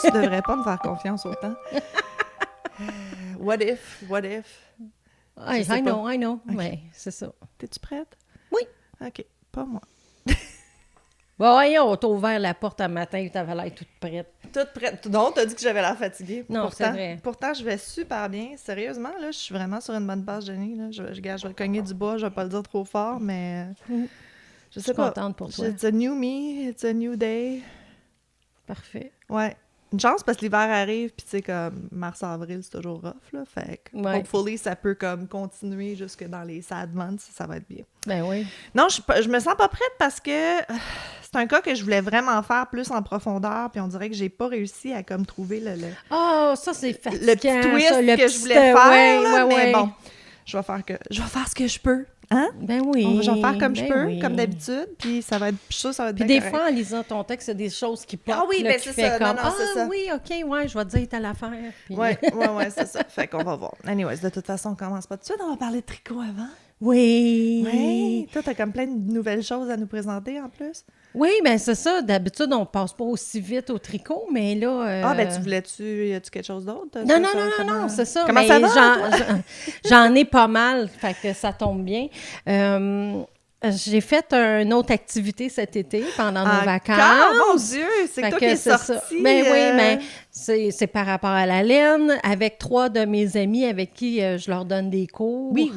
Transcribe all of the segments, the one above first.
Tu devrais pas me faire confiance autant. What if? I know. Okay. Mais c'est ça. T'es-tu prête? Oui. OK, pas moi. Bon, voyons, on t'a ouvert la porte un matin et t'avais l'air toute prête. Toute prête. Non, t'as dit que j'avais l'air fatiguée. Non, c'est vrai. Pourtant, je vais super bien. Sérieusement, là, je suis vraiment sur une bonne base, Jenny. Là. Je vais cogner du bois, je vais pas le dire trop fort, mais je sais pas. Je suis contente pour toi. It's a new me, it's a new day. Parfait. Ouais. Une chance parce que l'hiver arrive, puis tu sais, comme mars-avril, c'est toujours rough, là. Fait que, hopefully, ça peut comme continuer jusque dans les sad months, ça va être bien. Ben oui. Non, je me sens pas prête parce que c'est un cas que je voulais vraiment faire plus en profondeur, puis on dirait que j'ai pas réussi à comme trouver le Ça, c'est fatigant, le petit twist ça, que je voulais faire, là, mais bon, je vais faire ce que je peux. Hein? Ben oui. Je vais faire comme je peux, oui. comme d'habitude, puis ça va être bien Puis des correct. fois, en lisant ton texte, c'est des choses qui partent. Ah oui, là, ben qui c'est fait ça. comme, Non, c'est ça. oui, OK, ouais, je vais te dire telle affaire. Puis... Ouais, c'est ça. Fait qu'on va voir. Anyways, de toute façon, on commence pas tout de suite. On va parler de tricot avant. Oui. Oui. Toi, t'as comme plein de nouvelles choses à nous présenter en plus. Oui, ben c'est ça. D'habitude, on passe pas aussi vite au tricot, mais là... Ah, ben y a-tu quelque chose d'autre? Non, c'est ça. Comment mais ça va, j'en ai pas mal, fait que ça tombe bien. J'ai fait une autre activité cet été pendant nos vacances. Mon Dieu, c'est que toi qui es sortie. Ben oui, mais c'est par rapport à la laine, avec 3 de mes amis avec qui je leur donne des cours. Oui.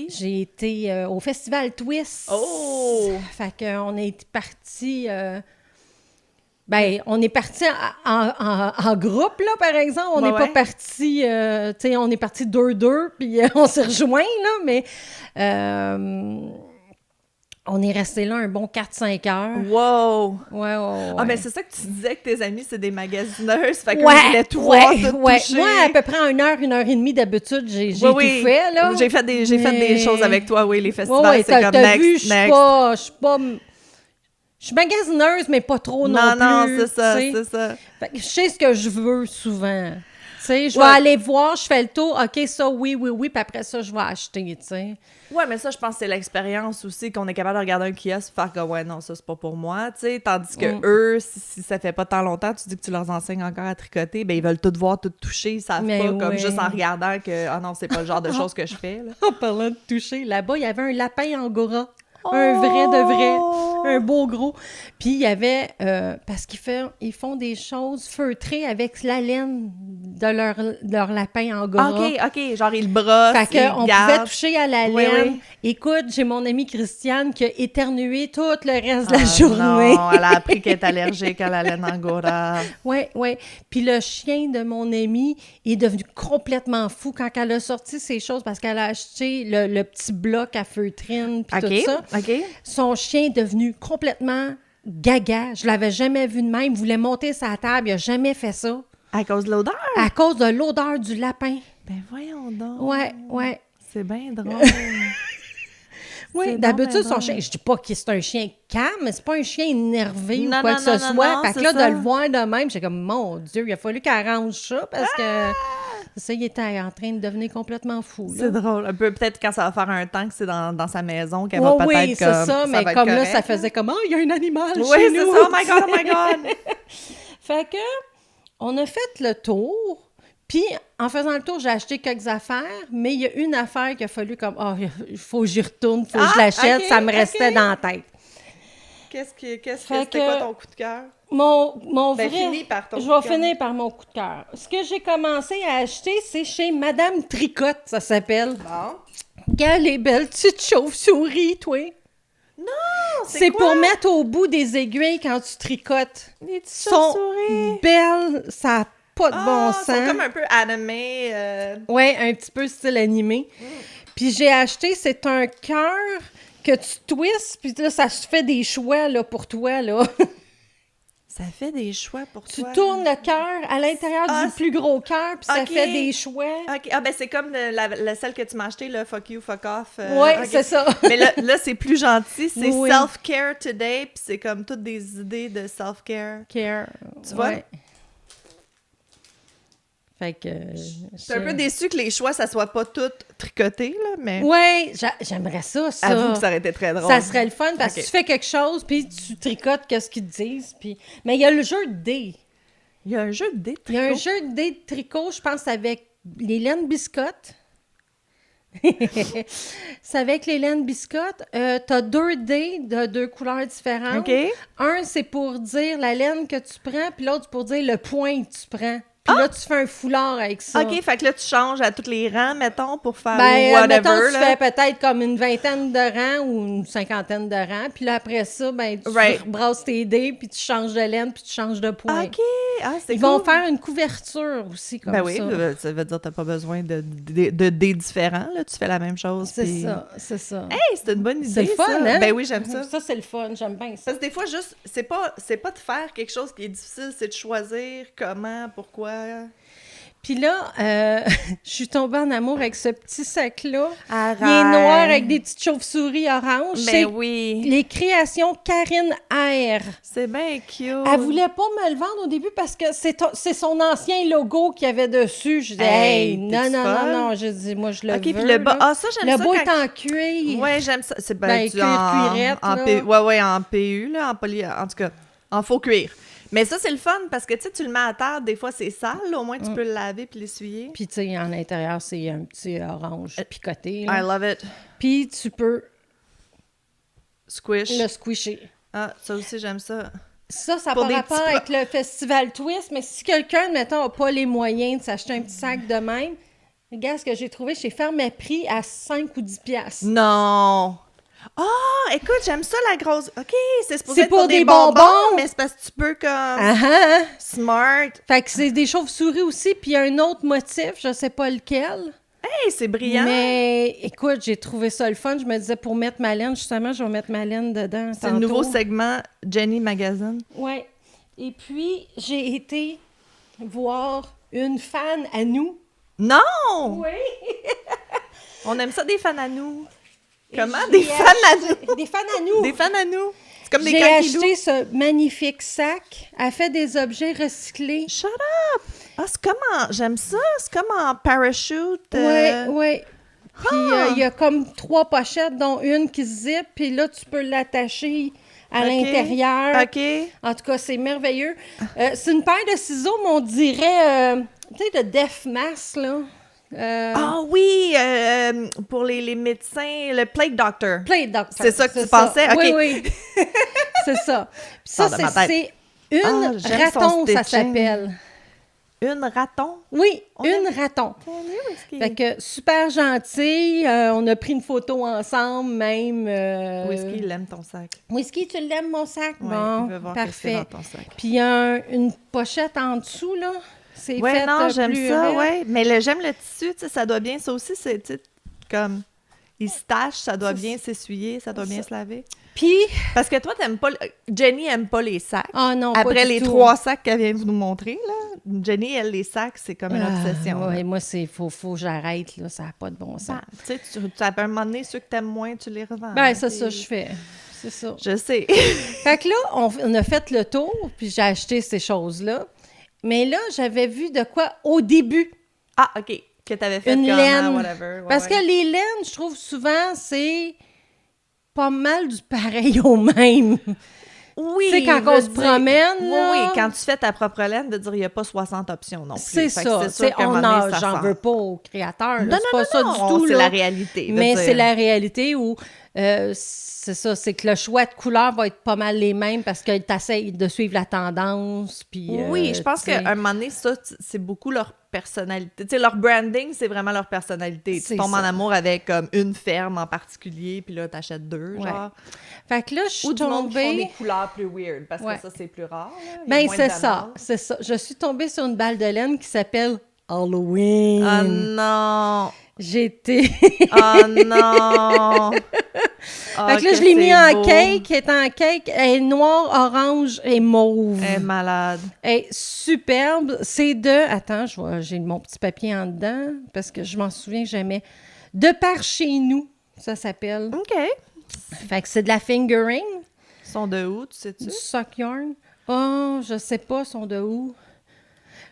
J'ai été au festival Twist. Oh! Fait qu'on est partis... on est partis en groupe, là, par exemple. On n'est pas partis... tu sais, on est partis 2-2, puis on s'est rejoints, là, mais... on est resté là un bon 4-5 heures. Wow! Ouais. Ah, ben c'est ça que tu disais que tes amis, c'est des magasineuses. Fait qu'on voulait tout voir, tout toucher. Moi, à peu près 1 heure et demie d'habitude, j'ai tout fait, là. J'ai fait des choses avec toi, oui, les festivals, c'est comme next. Je suis magasineuse, mais pas trop non plus. Non, c'est ça. Fait que je sais ce que je veux souvent. Tu sais, je vais aller voir, je fais le tour, OK, ça, oui, puis après ça, je vais acheter, tu sais. Ouais, mais ça, je pense que c'est l'expérience aussi, qu'on est capable de regarder un kiosque et faire que, ouais, non, ça, c'est pas pour moi, tu sais. Tandis que eux, si ça fait pas tant longtemps, tu dis que tu leur enseignes encore à tricoter, ben ils veulent tout voir, tout toucher, ils savent pas, comme juste en regardant que, ah non, c'est pas le genre de choses que je fais, là. En parlant de toucher, là-bas, il y avait un lapin angora. Un vrai de vrai, un beau gros. Puis il y avait, parce ils font des choses feutrées avec la laine de leur lapin angora. OK, genre ils le brossent, fait qu'on pouvait toucher à la laine. Oui. Écoute, j'ai mon amie Christiane qui a éternué tout le reste de la journée. Non, elle a appris qu'elle est allergique à la laine angora. Oui. Puis le chien de mon amie est devenu complètement fou quand elle a sorti ces choses parce qu'elle a acheté le petit bloc à feutrine puis tout ça. OK. Son chien est devenu complètement gaga. Je l'avais jamais vu de même. Il voulait monter sa table. Il n'a jamais fait ça. À cause de l'odeur? À cause de l'odeur du lapin. Ben voyons donc. Ouais. C'est bien drôle. Oui, d'habitude, son chien... Je dis pas que c'est un chien calme, mais c'est pas un chien énervé ou quoi que ce soit. Fait que là, de le voir de même, j'ai comme, mon Dieu, il a fallu qu'elle arrange ça parce que... Ça, il était en train de devenir complètement fou. Là. C'est drôle. Un peu, peut-être quand ça va faire un temps que c'est dans sa maison qu'elle va peut-être comme... Oui, c'est ça, mais comme là, ça faisait comme, il y a un animal chez nous. Oui, c'est ça, oh my God! Fait que, on a fait le tour, puis en faisant le tour, j'ai acheté quelques affaires, mais il y a une affaire qu'il a fallu comme, il faut que j'y retourne, il faut que je l'achète, ça me restait dans la tête. C'était quoi ton coup de cœur? Mon vrai... Finis par ton je vais finir par mon coup de cœur. Ce que j'ai commencé à acheter, c'est chez Madame Tricotte, ça s'appelle. Bon. Regarde les belles petites chauves-souris, toi. Non, c'est pour mettre au bout des aiguilles quand tu tricotes. Les petites chauves-souris. Belles, ça n'a pas de bon sens. Sont comme un peu animé. Oui, un petit peu style animé. Puis j'ai acheté, c'est un cœur que tu twists, puis là, ça se fait des choix là, pour toi, là. Ça fait des choix pour toi. Tu tournes le cœur à l'intérieur du plus gros cœur, puis ça fait des choix. OK. Ah, ben c'est comme celle que tu m'as achetée, le Fuck You, Fuck Off. Oui, c'est ça. Mais là c'est plus gentil. C'est Self-Care Today, puis c'est comme toutes des idées de self-care. Tu vois? Fait que... Je suis un peu déçue que les choix, ça soit pas tout tricoté, là, mais... Oui, j'aimerais ça. Avoue que ça aurait été très drôle. Ça serait le fun, parce que tu fais quelque chose, puis tu tricotes qu'est-ce qu'ils te disent, puis... Mais il y a le jeu de dés. Il y a un jeu de dés de tricot. Il y a un jeu de dés de tricot, je pense, avec les laines biscottes. C'est avec les laines biscottes. T'as 2 dés de 2 couleurs différentes. OK. Un, c'est pour dire la laine que tu prends, puis l'autre, pour dire le point que tu prends. Puis là, tu fais un foulard avec ça. OK, fait que là, tu changes à tous les rangs, mettons, pour faire whatever. Mettons, tu là. fais peut-être comme une 20aine de rangs ou une 50aine de rangs. Puis là, après ça, tu brasses tes dés, puis tu changes de laine, puis tu changes de point. OK. Ah, c'est Ils cool. vont faire une couverture aussi comme ça. Oui, ça veut dire que tu n'as pas besoin de dés différents. Là. Tu fais la même chose. C'est ça. Hey, c'est une bonne idée, c'est le fun, ça. Hein? Ben oui, j'aime ça. Ça, c'est le fun. J'aime bien ça. Parce que des fois, juste, c'est pas de faire quelque chose qui est difficile, c'est de choisir comment, pourquoi. Puis là, je suis tombée en amour avec ce petit sac-là. Arrête. Il est noir avec des petites chauves-souris oranges. Ben oui. Les créations Karine R. C'est bien cute. Elle voulait pas me le vendre au début parce que c'est son ancien logo qu'il y avait dessus. Je disais, Hey, non. Je dis, moi, je le veux. OK, puis le bas. Là. Ah, ça, j'aime ça. Le bas est en cuir. Ouais, j'aime ça. C'est cuir cuirette, en PU, là, en tout cas, en faux cuir. Mais ça, c'est le fun parce que tu le mets à terre, des fois, c'est sale. Là, au moins, tu peux le laver puis l'essuyer. Puis, tu sais, en intérieur, c'est un petit orange picoté. Là. I love it. Puis, tu peux Squish. le squisher. Ah, ça aussi, j'aime ça. Ça n'a pas rapport avec le festival Twist, mais si quelqu'un, mettons, n'a pas les moyens de s'acheter un petit sac de même, regarde ce que j'ai trouvé chez Pharmaprix à 5 ou 10 piastres. Non! Ah, écoute, j'aime ça, la grosse... OK, c'est pour pour des bonbons, mais c'est parce que tu peux comme... Smart. Fait que c'est des chauves-souris aussi, puis il y a un autre motif, je sais pas lequel. Hey, c'est brillant! Mais écoute, j'ai trouvé ça le fun. Je me disais, pour mettre ma laine, justement, je vais mettre ma laine dedans. C'est le nouveau segment Jenny Magazine. Oui. Et puis, j'ai été voir une fan à nous. Non! Oui! On aime ça, des fans à nous. Comment? Des fans à nous? Des fans à nous. Des fans à nous. C'est comme des J'ai canquilous. acheté ce magnifique sac. Elle fait des objets recyclés. Shut up! Ah, c'est comme en... J'aime ça. C'est comme en parachute. Oui. Puis, il y a comme 3 pochettes, dont une qui se zip. Puis là, tu peux l'attacher à l'intérieur. OK. En tout cas, c'est merveilleux. C'est une paire de ciseaux, mais on dirait... tu sais, de Def Mask, là. Ah oui, pour les médecins, le Plague Doctor. Plague Doctor. C'est ça que tu pensais? OK. Oui. C'est ça. Puis ça, c'est une raton, ça s'appelle. Une raton? Oui, une raton. Whisky. Fait que super gentil. On a pris une photo ensemble, même. Whisky, il aime ton sac. Whisky, tu l'aimes, mon sac? Ouais, bon, il veut voir parfait. dans ton sac. Puis il y a une pochette en dessous, là. C'est fait non, j'aime plus ça, raide. ouais. Mais j'aime le tissu, tu sais, ça doit bien... Ça aussi, c'est, tu sais, comme... Il se tache, ça doit bien s'essuyer, ça doit bien se laver. Puis... Parce que toi, t'aimes pas... Jenny aime pas les sacs. Ah non, après pas du les tout. 3 sacs qu'elle vient de nous montrer, là, Jenny, elle, les sacs, c'est comme une obsession. Oui, moi, c'est faut que j'arrête, là. Ça n'a pas de bon sens. Tu sais, à un moment donné, ceux que t'aimes moins, tu les revends. Ben, c'est ça, je fais. C'est ça. Je sais. Fait que là, on a fait le tour, puis j'ai acheté ces choses-là. Mais là, j'avais vu de quoi au début. Ah, OK. Que t'avais fait une comme laine. whatever. Ouais, Parce que les laines, je trouve souvent, c'est pas mal du pareil au même. Oui, tu sais, quand on se promène, là, oui, quand tu fais ta propre laine, de dire il n'y a pas 60 options non plus. C'est Fait ça. que c'est sûr qu'à un moment donné, ça j'en sent. veux pas au créateur. Là. Non, C'est pas ça du tout. c'est là. la réalité. Mais c'est la réalité où c'est ça, c'est que le choix de couleurs va être pas mal les mêmes parce que tu essaies de suivre la tendance. Puis, oui, je pense qu'à un moment donné, ça, c'est beaucoup leur personnalité. Tu sais, leur branding, c'est vraiment leur personnalité. Tu tombes en amour avec comme une ferme en particulier, puis là, t'achètes 2, genre. Fait que là, je suis Ou du monde qui font tombée... des couleurs plus weird, parce que ça, c'est plus rare. Là. Ben, c'est ça. Je suis tombée sur une balle de laine qui s'appelle Halloween. Oh non! J'étais... Oh non! Fait que là, je l'ai mis en cake. Elle est en cake. Elle est noire, orange et mauve. Elle est malade. Elle est superbe. C'est Attends, j'ai mon petit papier en dedans parce que je m'en souviens jamais. De par chez nous, ça s'appelle. OK. Fait que c'est de la fingering. Ils sont de où, tu sais-tu? Du sock yarn. Oh, je sais pas, ils sont de où.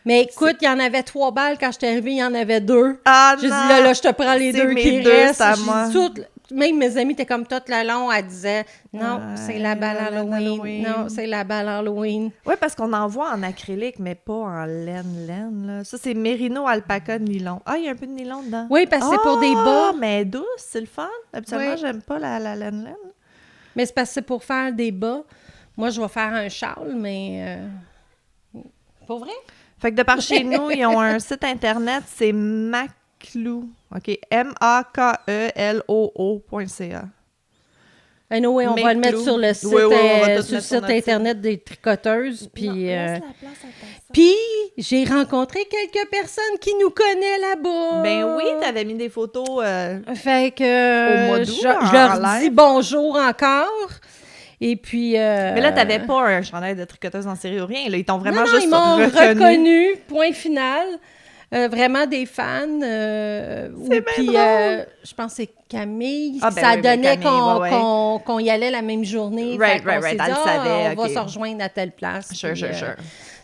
Mais écoute, il y en avait 3 balles. Quand je suis arrivée, il y en avait 2. Ah J'ai non! dit, là, je te prends les 2 qui mes deux, restent. c'est à J'ai moi. dit, même mes amis étaient comme tout le long, elle disait « Non, c'est la balle Halloween. Non, c'est la balle Halloween. » Oui, parce qu'on en voit en acrylique, mais pas en laine, là. Ça, c'est Mérino, alpaca, nylon. Ah, il y a un peu de nylon dedans. Oui, parce que c'est pour des bas. Mais douce, c'est le fun. Habituellement, j'aime pas la laine. Mais c'est parce que c'est pour faire des bas. Moi, je vais faire un châle, mais... Pour vrai? Fait que de par chez nous, ils ont un site Internet, c'est Makeloo. OK, MAKELOO.ca. Anyway, on va le mettre sur le site, sur le site Internet des tricoteuses. Puis, puis j'ai rencontré quelques personnes qui nous connaissent là-bas. Ben oui, t'avais mis des photos fait que, au mois d'août, je leur dis bonjour encore. Et puis... Mais là, t'avais pas un chandail de tricoteuse en série ou rien. Là, ils t'ont vraiment non, juste ils m'ont reconnu, point final. Vraiment des fans. Puis je pense que c'est Camille. Ça donnait qu'on y allait la même journée. Right. Elle savait. On va se rejoindre à telle place. Sure.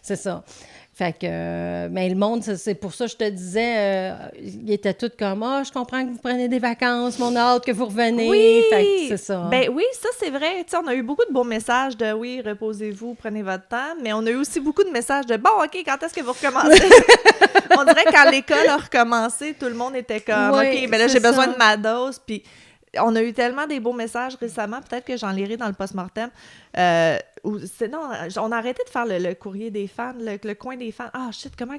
C'est ça. Fait que, mais le monde, c'est pour ça que je te disais, ils étaient tous comme « Ah, je comprends que vous prenez des vacances, mon hâte que vous revenez. » Oui! Fait que c'est ça. Ben oui, ça c'est vrai. Tu sais, on a eu beaucoup de beaux messages de « Oui, reposez-vous, prenez votre temps », mais on a eu aussi beaucoup de messages de « Bon, OK, quand est-ce que vous recommencez? » On dirait que quand l'école a recommencé, tout le monde était comme « OK, ben là, j'ai besoin de ma dose. » Puis on a eu tellement des beaux messages récemment, peut-être que j'en lirai dans le post-mortem. On a arrêté de faire le courrier des fans, le coin des fans. Ah, shit, comment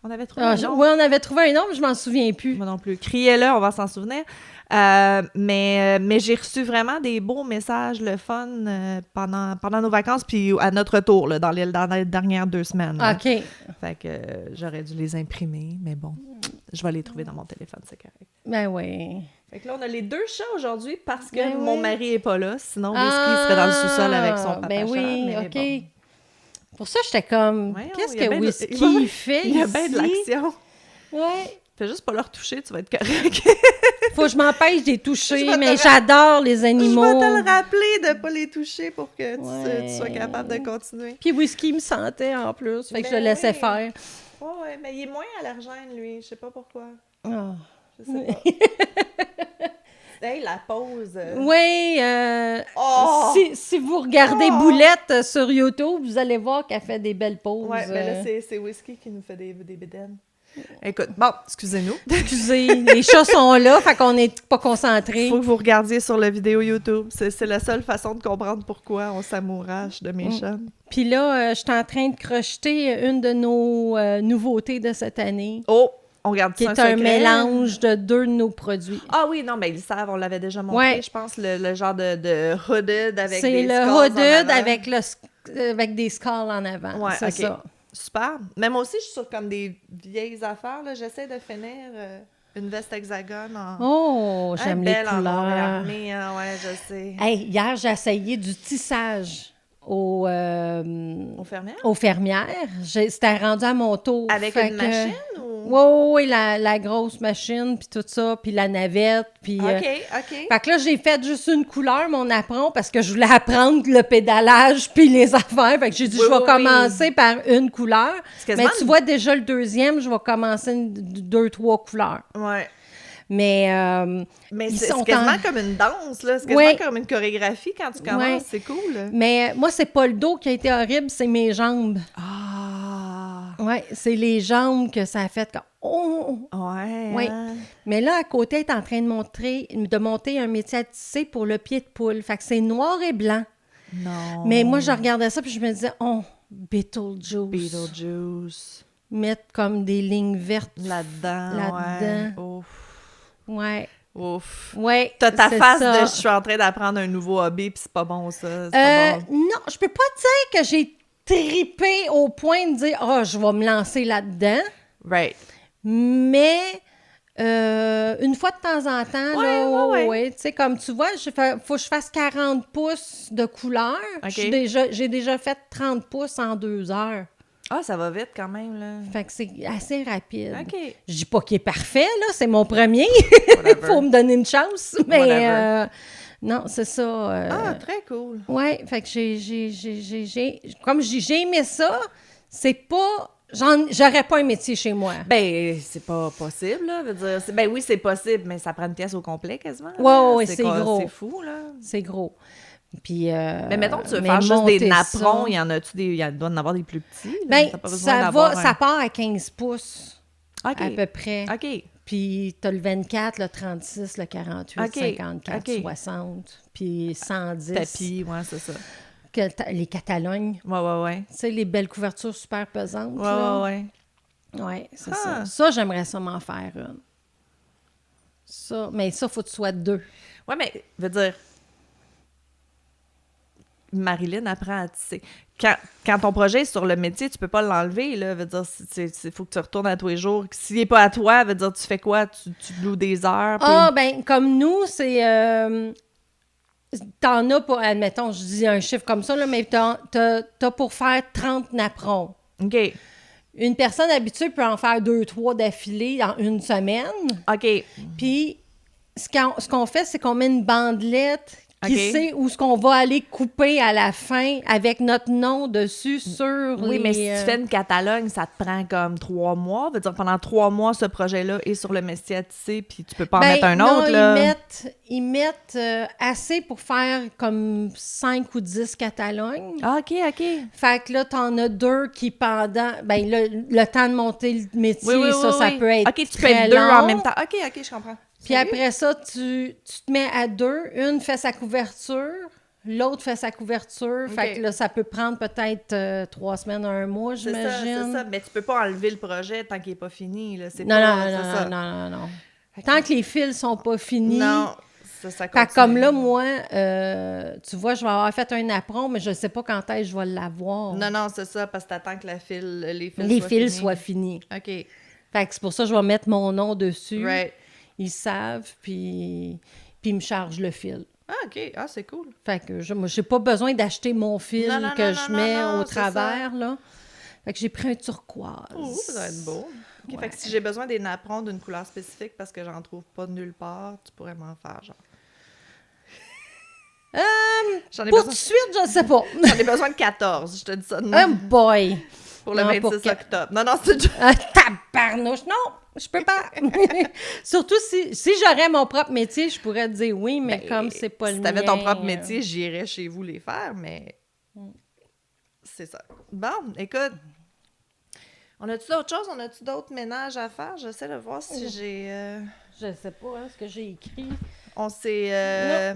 on avait trouvé un nom? Oui, on avait trouvé un nom, mais je m'en souviens plus. Moi non plus. Criez-le, on va s'en souvenir. Mais j'ai reçu vraiment des beaux messages, le fun, pendant nos vacances, puis à notre retour, là, dans les dernières 2 semaines. Là. OK. Fait que j'aurais dû les imprimer, mais bon, je vais les trouver dans mon téléphone, c'est correct. Ben oui. Fait que là, on a les 2 chats aujourd'hui parce que mon mari est pas là. Sinon, Whisky serait dans le sous-sol avec son papa ben oui, chat. OK. Bon. Pour ça, j'étais comme, qu'est-ce que Whisky fait ici? Il y a bien de l'action. Ouais. Fais juste pas leur toucher, tu vas être correct. Faut que je m'empêche de les toucher, mais j'adore les animaux. Je vais te le rappeler de pas les toucher pour que tu sois capable de continuer. Puis Whisky me sentait en plus, fait que je le laissais faire. Ouais, mais il est moins allergène, lui. Je sais pas pourquoi. Oh. Je sais pas. Hey, la pause. Oui, si vous regardez Boulette sur YouTube, vous allez voir qu'elle fait des belles pauses. Ouais, mais là, c'est Whisky qui nous fait des bédaines. Écoute, bon, excusez-nous. Excusez, les chats sont là, fait qu'on n'est pas concentrés. Il faut que vous regardiez sur la vidéo YouTube. C'est la seule façon de comprendre pourquoi on s'amourache de mes chats. Puis là, je suis en train de crocheter une de nos nouveautés de cette année. Oh! On garde qui ça est un mélange de 2 de nos produits. Ah oui, non, mais ils savent, on l'avait déjà montré, je pense, le genre de hooded avec des skulls en avant. C'est le hooded avec des skulls en avant, ouais, c'est ça. Super. Mais moi aussi, je suis sur comme des vieilles affaires. Là. J'essaie de finir une veste hexagone en... Oh, j'aime les couleurs. Armée, hein, ouais, je sais. Hey, hier, j'ai essayé du tissage aux fermières. Aux fermières. C'était rendu à mon tour. Avec une machine ou... Oui, la grosse machine, puis tout ça, puis la navette, puis... OK. Fait que là, j'ai fait juste une couleur, mon apprend, parce que je voulais apprendre le pédalage puis les affaires. Fait que j'ai dit, je vais commencer par une couleur. Mais tu vois, déjà, le deuxième, je vais commencer 2-3 couleurs. Ouais. Mais c'est quasiment comme une danse, là. C'est quasiment comme une chorégraphie quand tu commences. C'est cool. Mais moi, c'est pas le dos qui a été horrible, c'est mes jambes. Oui, c'est les jambes que ça a fait comme « Oh! » Ouais. Hein? Mais là, à côté, elle est en train de monter un métier à tisser pour le pied de poule. Fait que c'est noir et blanc. Non. Mais moi, je regardais ça puis je me disais « Oh, Beetlejuice. » Mettre comme des lignes vertes là-dedans. Ouais. Ouf. Ouais. Ouf. Ouais. T'as ta face de « Je suis en train d'apprendre un nouveau hobby puis c'est pas bon, ça. » Non, je peux pas dire que j'ai trippé au point de dire « Ah, je vais me lancer là-dedans. » Right. Mais une fois de temps en temps, tu sais, comme tu vois, faut que je fasse 40 pouces de couleur. Okay. J'ai déjà fait 30 pouces en 2 heures. Ah, ça va vite quand même, là. Fait que c'est assez rapide. OK. Je dis pas qu'il est parfait, là, c'est mon premier. Faut me donner une chance, mais... non, c'est ça. Très cool. Oui, fait que j'ai comme j'ai aimé ça. C'est pas j'aurais pas un métier chez moi. Ben, c'est pas possible, là. Veut dire, ben oui, c'est possible, mais ça prend une pièce au complet, quasiment. Ouais, c'est gros. C'est fou, là. C'est gros. Puis, mais mettons que tu veux faire juste des napperons, il y en a-tu il doit en avoir des plus petits? Là, ben, ça part à 15 pouces, à peu près. OK. Puis, t'as le 24, le 36, le 48, 54, 60, puis 110. Tapis, ouais, c'est ça. Les Catalognes. Ouais. Tu sais, les belles couvertures super pesantes. Ouais. Ouais, c'est ça. Ça, j'aimerais ça m'en faire une. Ça, mais ça, faut que tu sois 2. Ouais, mais, veut dire... Marilyn apprend à tisser. Quand ton projet est sur le métier, tu peux pas l'enlever, là. Veut dire, il faut que tu retournes à tous les jours. S'il n'est pas à toi, veut dire, tu fais quoi? Tu loues des heures? Puis... ben, comme nous, c'est... t'en as pour... Admettons, je dis un chiffre comme ça, là, mais t'as pour faire 30 napperons. OK. Une personne habituée peut en faire 2-3 d'affilée en une semaine. OK. Puis, ce qu'on fait, c'est qu'on met une bandelette... qui sait où est-ce qu'on va aller couper à la fin avec notre nom dessus sur Oui, mais si tu fais une Catalogne, ça te prend comme 3 mois. Veut dire, pendant 3 mois, ce projet-là est sur le métier à tisser, puis tu peux pas en mettre un autre, là. Ils mettent assez pour faire comme 5 ou 10 Catalognes. Ah, OK. Fait que là, t'en as 2 qui pendant... Ben, le temps de monter le métier, ça peut être OK, tu peux être 2 en même temps. OK, je comprends. Puis après ça, tu te mets à 2. Une fait sa couverture, l'autre fait sa couverture. Okay. Fait que là, ça peut prendre peut-être 3 semaines à 1 mois, j'imagine. C'est ça. Mais tu peux pas enlever le projet tant qu'il n'est pas fini. Là. Non. Tant que les fils sont pas finis. Non, ça continue. Fait que comme là, moi, tu vois, je vais avoir fait un apron, mais je sais pas quand est-ce que je vais l'avoir. Non, c'est ça, parce que t'attends que les fils soient finis. OK. Fait que c'est pour ça que je vais mettre mon nom dessus. Right. Ils savent, puis ils me chargent le fil. Ah, OK. Ah, c'est cool. Fait que moi, j'ai pas besoin d'acheter mon fil je mets au travers, là. Fait que j'ai pris un turquoise. Oh, ça doit être beau. Okay, ouais. Fait que si j'ai besoin des napperons d'une couleur spécifique parce que j'en trouve pas nulle part, tu pourrais m'en faire, genre. Pour tout de suite, je sais pas. J'en ai besoin de 14, je te dis ça de même. Boy! Pour le 26 octobre. Non, c'est juste... Tabarnouche! Non, je peux pas. Surtout si j'aurais mon propre métier, je pourrais te dire oui, mais comme c'est pas le mien... Si t'avais ton propre métier, j'irais chez vous les faire, mais... C'est ça. Bon, écoute... On a-tu d'autres choses? On a-tu d'autres ménages à faire? J'essaie de voir si j'ai... Je sais pas, ce que j'ai écrit. On s'est...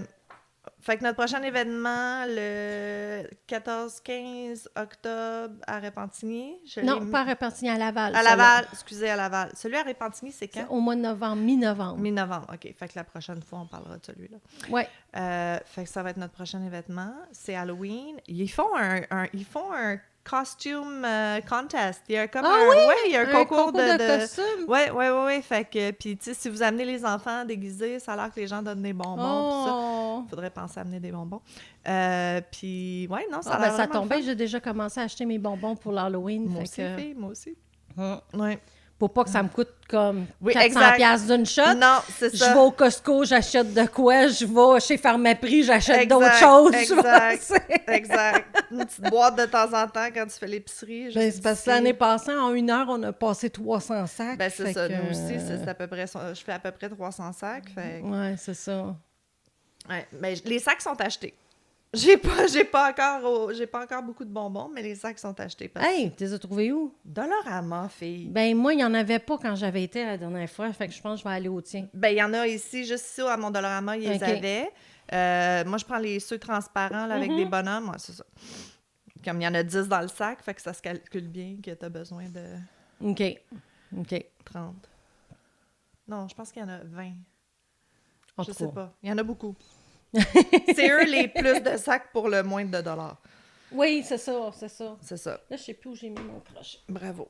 Fait que notre prochain événement, le 14-15 octobre à Repentigny. Non, pas à Repentigny, à Laval. À Laval, excusez, à Laval. Celui à Repentigny, c'est quand? Au mois de novembre, mi-novembre. Mi-novembre, OK. Fait que la prochaine fois, on parlera de celui-là. Oui. Fait que ça va être notre prochain événement. C'est Halloween. Ils font un costume contest. Il y a comme il y a un concours de costumes. Oui. Fait que, puis, tu sais, si vous amenez les enfants déguisés, ça a l'air que les gens donnent des bonbons. Il faudrait penser à amener des bonbons. Puis, ça a l'air ça tombait, j'ai déjà commencé à acheter mes bonbons pour l'Halloween. Moi aussi. Ouais. Pour pas que ça me coûte comme 400$ piastres d'une shot. Non, c'est ça. Je vais au Costco, j'achète de quoi. Je vais chez Pharmaprix, j'achète d'autres choses. Exact. Une petite boîte de temps en temps quand tu fais l'épicerie. C'est parce que l'année passée, en 1 heure, on a passé 300 sacs. Ben c'est ça. Nous aussi, c'est à peu près... Je fais à peu près 300 sacs. Ouais, c'est ça. Ouais, mais les sacs sont achetés. J'ai pas encore beaucoup de bonbons, mais les sacs sont achetés. Hey, tu les as trouvés où? Dollarama, fille. Ben moi, il n'y en avait pas quand j'avais été la dernière fois, fait que je pense que je vais aller au tien. Ben il y en a ici, juste ici, à mon Dollarama, ils les avaient. Moi, je prends ceux transparents là, avec des bonhommes. Ouais, c'est ça. Comme il y en a 10 dans le sac, fait que ça se calcule bien que tu as besoin de... OK. 30. Non, je pense qu'il y en a 20. Je sais pas. Il y en a beaucoup. C'est eux les plus de sacs pour le moins de $. Oui, c'est ça. C'est ça. Là, je sais plus où j'ai mis mon crochet. Bravo.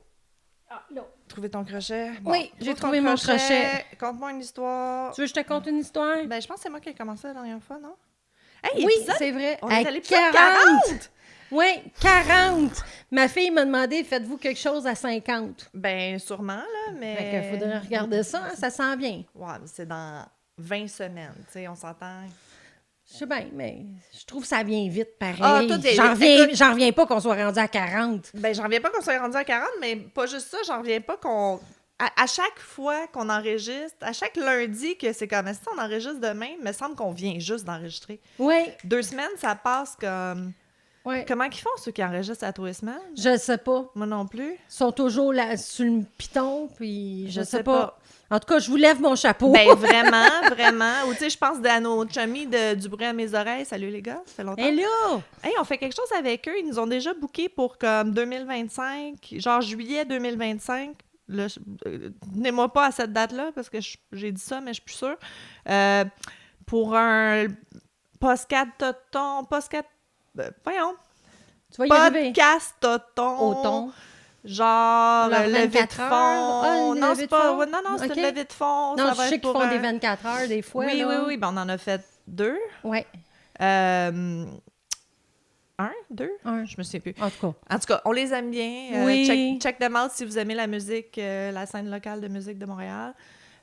Ah, là. Trouvé ton crochet? Bon, oui, j'ai trouvé mon crochet. Conte-moi une histoire. Tu veux que je te conte une histoire? Ben, je pense que c'est moi qui ai commencé la dernière fois, non? Hey, oui, c'est vrai. On est à l'épisode 40! Oui, 40! Ma fille m'a demandé, faites-vous quelque chose à 50? Ben, sûrement, là, mais... Fait qu'il faudrait regarder ça, hein, ça s'en vient. Ouais, mais c'est dans 20 semaines, tu sais, on s'entend... Je sais bien, mais je trouve que ça vient vite, pareil. J'en reviens pas qu'on soit rendu à 40. Ben, j'en reviens pas qu'on soit rendu à 40, mais pas juste ça, j'en reviens pas qu'on... À chaque fois qu'on enregistre, à chaque lundi que c'est comme, si on enregistre demain, il me semble qu'on vient juste d'enregistrer. Oui. 2 semaines, ça passe comme... Ouais. Comment qu'ils font, ceux qui enregistrent à 3 semaines? Je sais pas. Moi non plus. Ils sont toujours là sur le piton, puis je sais pas. En tout cas, je vous lève mon chapeau. Ben vraiment, vraiment. Ou tu sais, je pense à nos chummies du bruit à mes oreilles. Salut les gars, ça fait longtemps. Hello! Hey, on fait quelque chose avec eux. Ils nous ont déjà bookés pour comme 2025, genre juillet 2025. Là, tenez-moi pas à cette date-là, parce que j'ai dit ça, mais je suis plus sûre. Pour un podcast voyons. Tu vas y arriver. Podcast Toton. Genre, levée de fond. Non, c'est pas... Non, c'est une levée de fond. Non, ça je va sais être qu'ils pour font des 24 heures des fois. Oui, là. oui. Ben, on en a fait 2. Ouais. 1, 2? 1. Je me souviens plus. En tout cas, on les aime bien. Oui. Check them out si vous aimez la musique, la scène locale de musique de Montréal.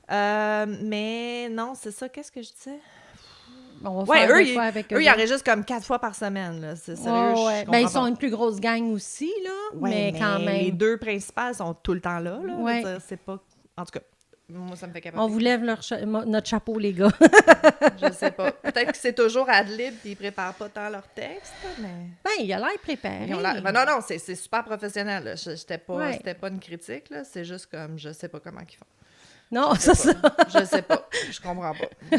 Mais non, c'est ça. Qu'est-ce que je disais? On va faire des fois avec eux. Eux, ils enregistrent comme 4 fois par semaine. Là. C'est sérieux. Ouais. Ben, ils sont une plus grosse gang aussi, là. Ouais, mais quand même. Les 2 principales sont tout le temps là. Ouais. C'est pas... En tout cas, moi, ça me fait capoter. On vous lève notre chapeau, les gars. Je sais pas. Peut-être que c'est toujours ad lib et ils préparent pas tant leur texte, mais... Ben, il a l'air préparé. Ben non, c'est super professionnel. Là. C'était pas une critique, là. C'est juste comme, je sais pas comment ils font. Non, c'est ça. Je sais pas. Je comprends pas.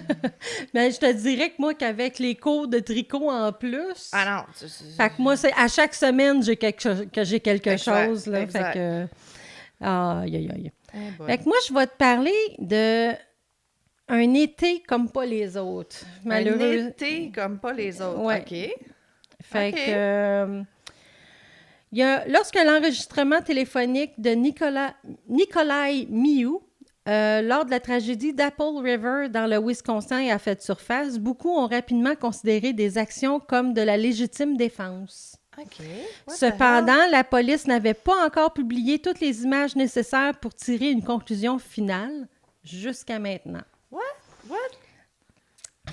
Mais je te dirais que moi, qu'avec les cours de tricot en plus... Ah non. Fait que moi, à chaque semaine, j'ai quelque chose, là. Exact. Fait que... Aïe. Hey fait que moi, je vais te parler de un été comme pas les autres. Malheureux. Un été comme pas les autres. Ouais. OK. Fait que... lorsque l'enregistrement téléphonique de Nikolai Miou lors de la tragédie d'Apple River dans le Wisconsin a fait surface, beaucoup ont rapidement considéré des actions comme de la légitime défense. OK. Cependant, la police n'avait pas encore publié toutes les images nécessaires pour tirer une conclusion finale jusqu'à maintenant. What?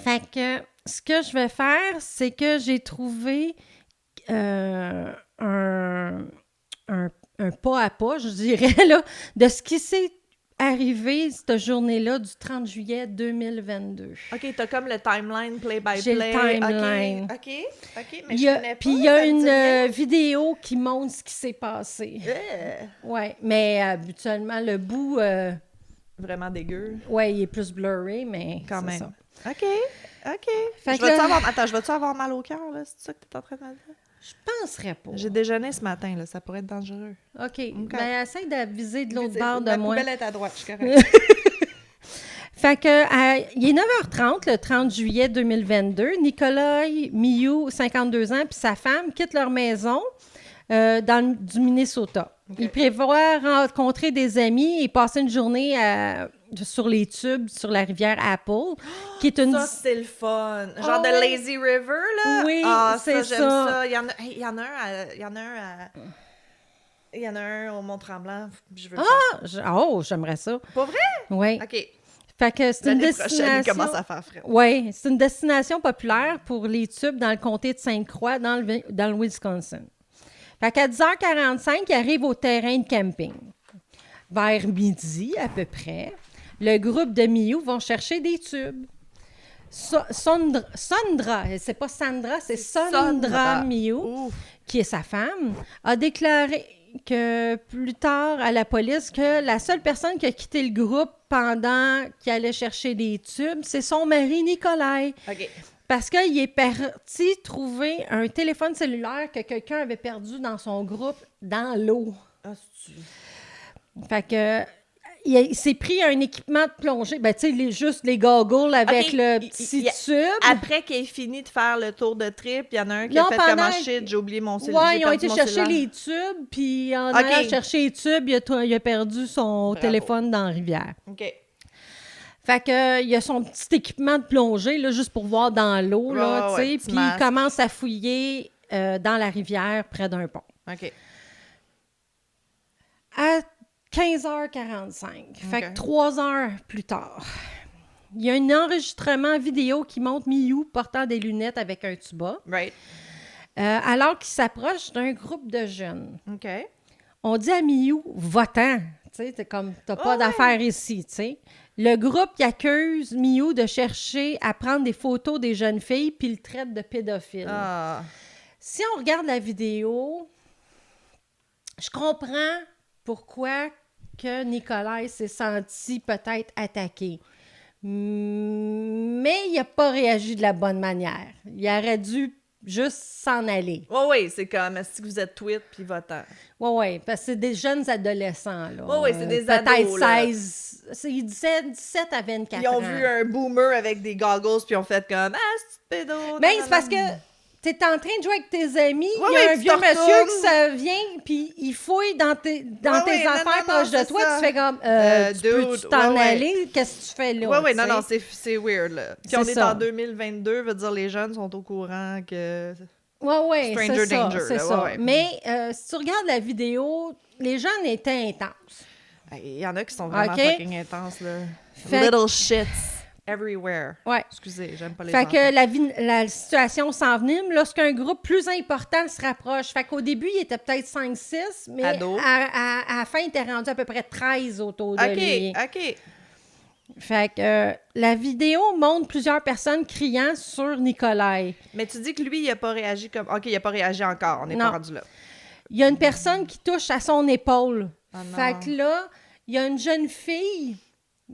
Fait que ce que je vais faire, c'est que j'ai trouvé un pas à pas, je dirais, là, de ce qui s'est arrivé cette journée-là du 30 juillet 2022. OK, t'as comme le timeline play-by-play. J'ai le timeline. OK, mais je connais pas. Puis il y a une vidéo qui montre ce qui s'est passé. Ouais, mais habituellement, le bout... Vraiment dégueu. Ouais, il est plus blurry, mais quand même. Ça. OK. Fait je vais-tu avoir mal au cœur, là? C'est ça que t'es en train de me dire? Je penserais pas. J'ai déjeuné ce matin, là. Ça pourrait être dangereux. OK. Ben, essaye d'aviser de l'autre bord de moi. La poubelle est à droite, je suis correcte. Fait que, il est 9h30, le 30 juillet 2022. Nikolai Miou, 52 ans, puis sa femme quittent leur maison du Minnesota. Okay. Ils prévoient rencontrer des amis et passer une journée sur les tubes, sur la rivière Apple, qui est une... Ça, c'est le fun. Genre de Lazy River, là? Oui, c'est ça. J'aime ça. Il y en a un au Mont-Tremblant. Je veux j'aimerais ça. Pas vrai? Oui. OK. Fait que c'est une destination... Il commence à faire frais. Oui, c'est une destination populaire pour les tubes dans le comté de Sainte-Croix, dans le Wisconsin. Fait qu'à 10h45, ils arrivent au terrain de camping. Vers midi, à peu près, le groupe de Miou vont chercher des tubes. Sondra, c'est pas Sandra, c'est Sondra Miou, qui est sa femme, a déclaré que plus tard à la police que la seule personne qui a quitté le groupe pendant qu'il allait chercher des tubes, c'est son mari Nikolai. OK. Parce qu'il est parti trouver un téléphone cellulaire que quelqu'un avait perdu dans son groupe dans l'eau. Ah, fait que il s'est pris un équipement de plongée. Ben, tu sais, juste les goggles avec le petit tube. Après qu'il ait fini de faire le tour de trip, il y en a un qui a fait comme « shit, j'ai oublié mon cellulaire. » Ouais, ils ont été chercher les tubes, puis en allant chercher les tubes, il a perdu son téléphone dans la rivière. OK. Fait que il a son petit équipement de plongée, là, juste pour voir dans l'eau, là, tu sais, puis il commence à fouiller dans la rivière près d'un pont. OK. À 15h45, fait que 3 heures plus tard, il y a un enregistrement vidéo qui montre Miyu portant des lunettes avec un tuba. Right. Alors qu'il s'approche d'un groupe de jeunes. OK. On dit à Miyu, va-t'en. Tu sais, t'es comme, t'as pas d'affaires ici, tu sais. Le groupe qui accuse Miyu de chercher à prendre des photos des jeunes filles puis le traite de pédophile. Ah. Si on regarde la vidéo, je comprends pourquoi que Nikolai s'est senti peut-être attaqué. Mais il n'a pas réagi de la bonne manière. Il aurait dû juste s'en aller. Oui, c'est comme, est-ce que vous êtes tweet puis votant? Oui, parce que c'est des jeunes adolescents, là. Oui, c'est des peut-être ados, là. 16, c'est 17 à 24 ans. Ils ont vu un boomer avec des goggles puis ils ont fait comme, c'est pédo. Mais c'est parce que t'es en train de jouer avec tes amis, il y a oui, un vieux monsieur qui se vient, puis il fouille dans tes affaires proches de toi, ça. tu fais comme, tu t'en aller? Qu'est-ce que tu fais là? Oui, non, c'est weird, là. Puis on est en 2022, veut dire, les jeunes sont au courant que... Oui, Stranger c'est danger, c'est là, ça. ouais. Mais si tu regardes la vidéo, les jeunes étaient intenses. Il y en a qui sont vraiment OK. fucking intenses, là. Fait- Little shits everywhere. Ouais. Excusez, j'aime pas les Fait enfants. que la situation s'envenime lorsqu'un groupe plus important se rapproche. Fait qu'au début, il était peut-être 5-6, mais Ados. à la fin, il était rendu à peu près 13 autour de lui. OK. Fait que la vidéo montre plusieurs personnes criant sur Nikolai. Mais tu dis que lui, il a pas réagi comme... OK, il a pas réagi encore, on n'est pas Non. rendu là. Il y a une personne qui touche à son épaule. Oh non. Fait que là, il y a une jeune fille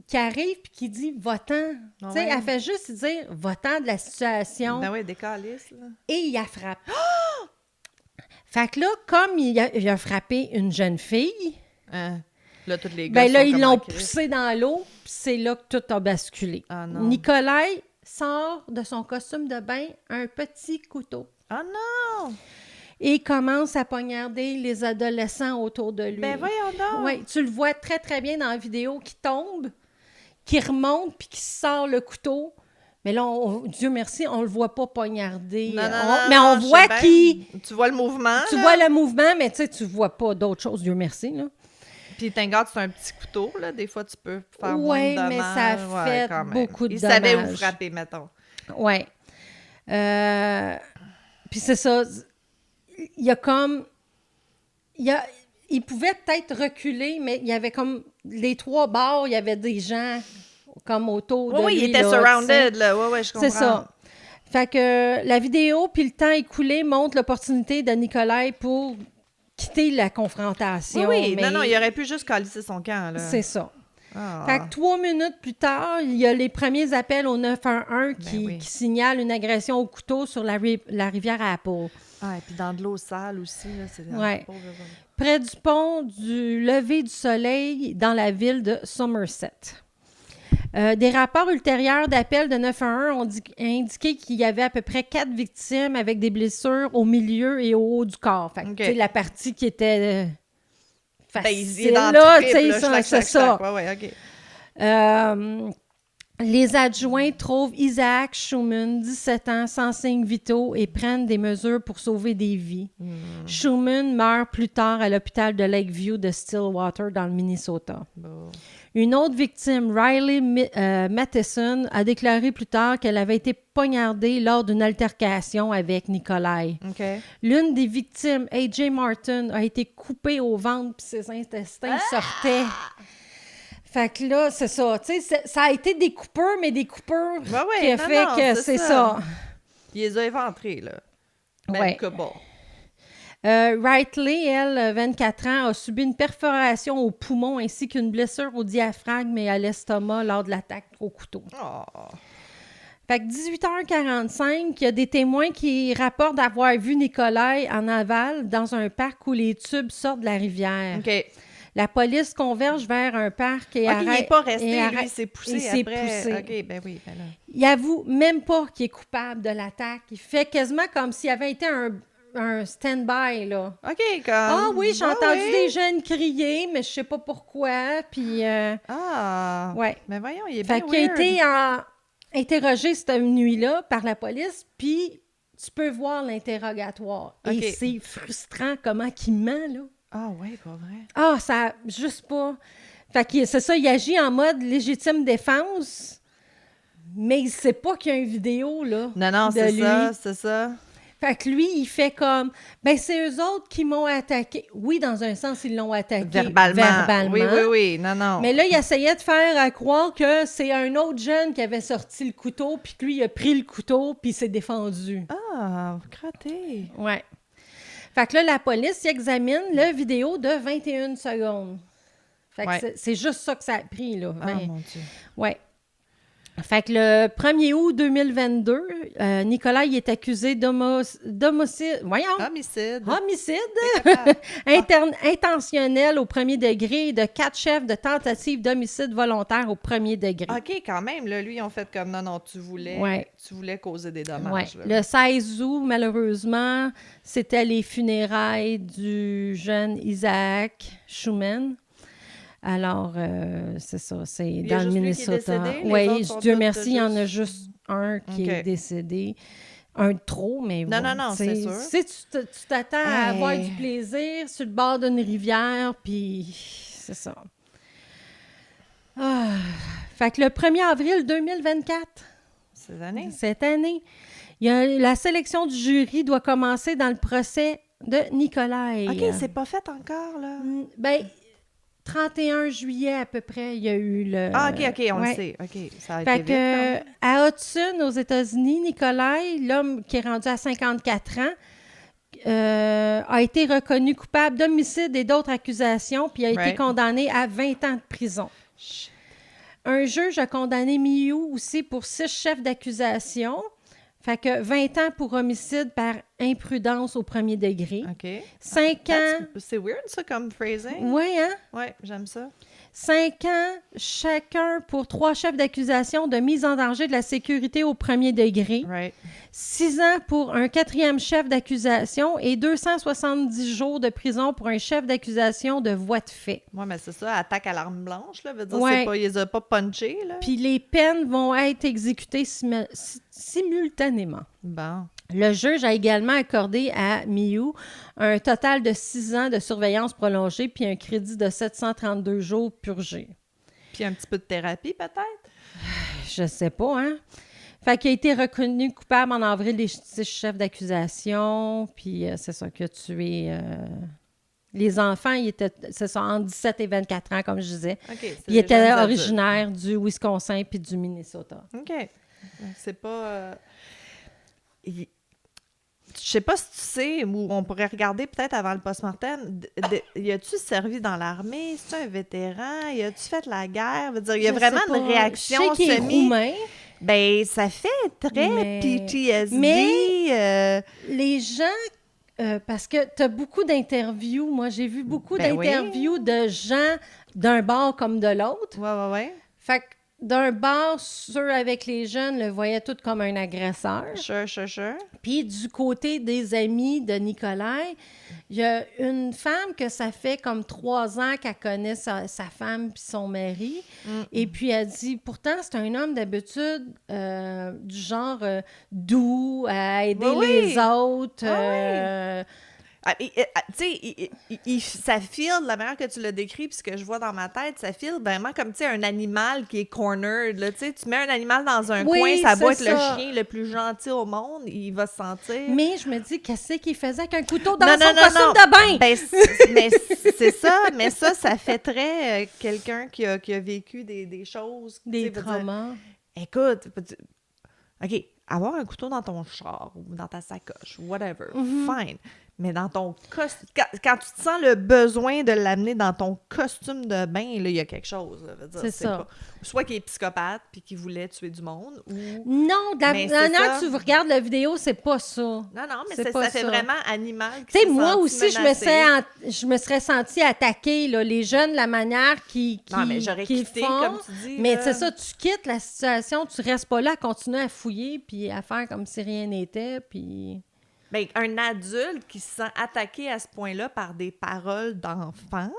qui arrive puis qui dit « Va-t'en ». Ah Tu sais, ouais. elle fait juste dire « Va-t'en de la situation Ben oui, des calices, là. et il la frappe. Fait que là, comme il a frappé une jeune fille, Hein? Là, tous les gars ben là, sont ils comme l'ont en crise. poussé dans l'eau, puis c'est là que tout a basculé. Ah non. Nikolai sort de son costume de bain un petit couteau Oh non! et commence à poignarder les adolescents autour de lui. Ben voyons donc! Oui, tu le vois très, très bien dans la vidéo qui tombe, qui remonte, puis qui sort le couteau. Mais là, Dieu merci, on le voit pas poignarder. Non, Mais on je sais voit bien. qui... Tu vois le mouvement, Tu là? vois le mouvement, mais tu sais, tu vois pas d'autre chose, Dieu merci, là. Puis t'ingardes, c'est un petit couteau, là. Des fois, tu peux faire moins Ouais, de dommages. mais ça fait quand même. beaucoup de Il savait où dommages. frapper, mettons. Ouais. Puis c'est ça. Il y a comme... Il pouvait peut-être reculer, mais il y avait comme... Les trois bords, il y avait des gens comme autour de lui. Oui, il était là, surrounded, tu sais. là. Oui, je comprends. C'est ça. Fait que la vidéo puis le temps écoulé montre l'opportunité de Nikolai pour quitter la confrontation. Oui, mais non, il aurait pu juste calisser son camp, là. c'est ça. Ah. Fait que 3 minutes plus tard, il y a les premiers appels au 911 qui signalent une agression au couteau sur la rivière Apple. Ah, et puis dans de l'eau sale aussi, là. C'est Ouais. pauvre. Près du pont du lever du soleil dans la ville de Somerset. Des rapports ultérieurs d'appels de 911 ont indiqué qu'il y avait à peu près 4 victimes avec des blessures au milieu et au haut du corps. Fait que, tu sais, la partie qui était facile, là, tu sais, c'est ça. Ouais, OK. Les adjoints trouvent Isaac Schumann, 17 ans, sans signes vitaux et prennent des mesures pour sauver des vies. Schumann meurt plus tard à l'hôpital de Lakeview de Stillwater dans le Minnesota. Bon. Une autre victime, Riley Matheson, a déclaré plus tard qu'elle avait été poignardée lors d'une altercation avec Nikolai. OK. L'une des victimes, A.J. Martin, a été coupée au ventre puis ses intestins sortaient. Fait que là, c'est ça. Tu sais, ça a été des coupeurs, mais des coupeurs qui a fait que c'est ça. Il les a éventrés, là. Mais Ouais. que bon. Rightley, elle, 24 ans, a subi une perforation au poumon ainsi qu'une blessure au diaphragme et à l'estomac lors de l'attaque au couteau. Oh. Fait que 18h45, il y a des témoins qui rapportent avoir vu Nikolai en aval dans un parc où les tubes sortent de la rivière. OK. La police converge vers un parc et OK, arrête... il n'est pas resté, et lui, il s'est poussé il s'est après. poussé. OK, ben oui, ben là. Il avoue même pas qu'il est coupable de l'attaque. Il fait quasiment comme s'il avait été un stand-by, là. OK, comme... Ah oui, j'ai entendu oui. des jeunes crier, mais je sais pas pourquoi, puis... Ah! ouais. Mais voyons, il est bien Fait qu'il a weird. été interrogé cette nuit-là par la police, puis tu peux voir l'interrogatoire. OK. Et c'est frustrant comment il ment, là. Ah ouais, pas vrai. Ah, ça... juste pas... Fait que c'est ça, il agit en mode légitime défense, mais il sait pas qu'il y a une vidéo, là. Non, c'est lui. C'est ça. Fait que lui, il fait comme, ben c'est eux autres qui m'ont attaqué. Oui, dans un sens, ils l'ont attaqué. Verbalement. Oui, non. Mais là, il essayait de faire à croire que c'est un autre jeune qui avait sorti le couteau, puis que lui, il a pris le couteau, puis il s'est défendu. Ah, crotté. Ouais. Fait que là, la police y examine la vidéo de 21 secondes. Fait que c'est juste ça que ça a pris, là. Ah, mon Dieu. Ouais. Fait que le 1er août 2022, Nicolas il est accusé d'homicide. Voyons! Homicide. Intentionnel au premier degré et de 4 chefs de tentative d'homicide volontaire au premier degré. OK, quand même. Là, lui, ils ont fait comme non, tu voulais causer des dommages. Ouais. Le 16 août, malheureusement, c'était les funérailles du jeune Isaac Schumann. Alors, c'est ça, c'est dans le Minnesota. Oui, Dieu merci, il y en a juste un qui est décédé. Un de trop, mais bon. Non, c'est sûr. Si tu t'attends à avoir du plaisir sur le bord d'une rivière, puis c'est ça. Ah. Fait que le 1er avril 2024, cette année, la sélection du jury doit commencer dans le procès de Nikolai. OK, c'est pas fait encore, là? Ben... 31 juillet à peu près, il y a eu le... Ah, OK, on le sait. OK, ça a été vite. Fait que, à Hudson, aux États-Unis, Nikolai, l'homme qui est rendu à 54 ans, a été reconnu coupable d'homicide et d'autres accusations, puis a été condamné à 20 ans de prison. Shit. Un juge a condamné Miyu aussi pour 6 chefs d'accusation. Fait que 20 ans pour homicide par imprudence au premier degré. OK. 5 ans... C'est weird, ça, comme phrasing. Oui, hein? Oui, j'aime ça. 5 ans chacun pour 3 chefs d'accusation de mise en danger de la sécurité au premier degré. Right. 6 ans pour un 4e chef d'accusation et 270 jours de prison pour un chef d'accusation de voie de fait. Oui, mais c'est ça, attaque à l'arme blanche, là. Veut dire, il les a pas punchés, là. Puis les peines vont être exécutées simultanément. Bon. Le juge a également accordé à Miyu un total de 6 ans de surveillance prolongée puis un crédit de 732 jours purgés. Puis un petit peu de thérapie, peut-être? Je sais pas, hein? Fait qu'il a été reconnu coupable en avril des 6 chefs d'accusation, puis c'est ça, qu'il a tué... Les enfants, c'est ça, entre 17 et 24 ans, comme je disais. Okay, il était originaire du Wisconsin puis du Minnesota. OK. C'est pas... Je sais pas si tu sais, ou on pourrait regarder peut-être avant le post-mortem, y a-tu servi dans l'armée? C'est-tu un vétéran? Y a-tu fait la guerre? Veut dire, il y a vraiment une réaction je sais qu'il est roumain. Ben, ça fait très PTSD. Mais les gens... parce que tu as beaucoup d'interviews. Moi, j'ai vu beaucoup d'interviews de gens d'un bord comme de l'autre. Ouais. Fait que d'un bord, ceux avec les jeunes le voyaient tout comme un agresseur. Sure. Puis du côté des amis de Nikolai, il y a une femme que ça fait comme 3 ans qu'elle connaît sa femme puis son mari. Et puis elle dit, pourtant, c'est un homme d'habitude du genre doux, à aider les autres. Tu sais, ça file, la manière que tu l'as décrit, puis ce que je vois dans ma tête, ça file vraiment comme, tu sais, un animal qui est cornered, là, tu sais, tu mets un animal dans un coin, ça doit être le chien le plus gentil au monde, il va se sentir... Mais je me dis, qu'est-ce qu'il faisait avec un couteau dans son costume de bain? Ben, mais c'est ça, mais ça fait très quelqu'un qui a vécu des choses... Des traumas. Écoute, OK, avoir un couteau dans ton char ou dans ta sacoche, whatever, fine. Mais dans ton costume... Quand tu te sens le besoin de l'amener dans ton costume de bain, là, il y a quelque chose. Là, veut dire, c'est ça. Pas... Soit qu'il est psychopathe puis qu'il voulait tuer du monde, ou... Non, dans la tu regardes la vidéo, c'est pas ça. Non, mais ça fait vraiment animal. Tu sais, moi aussi, je me serais sentie attaquée, là, les jeunes, la manière non, mais j'aurais quitté, font. Comme tu dis. Mais c'est ça, tu quittes la situation, tu restes pas là à continuer à fouiller puis à faire comme si rien n'était, puis... Bien, un adulte qui se sent attaqué à ce point-là par des paroles d'enfant,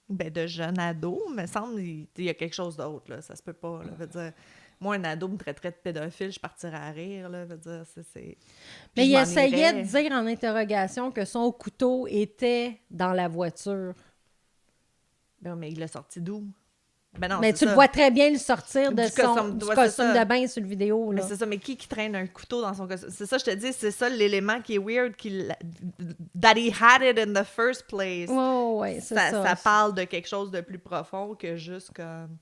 ben de jeune ado, me semble il y a quelque chose d'autre, là. Ça se peut pas, là. Veut dire, moi, un ado me traiterait de pédophile, je partirais à rire, là. Veut dire, c'est... Mais il essayait de dire en interrogation que son couteau était dans la voiture. Ben, mais il l'a sorti d'où? Ben non, mais tu le vois très bien le sortir du costume de bain sur le vidéo. Là. Mais c'est ça, mais qui traîne un couteau dans son costume? C'est ça, je te dis, c'est ça l'élément qui est weird, that he had it in the first place. Oh, ouais, c'est ça. Ça parle de quelque chose de plus profond que juste comme...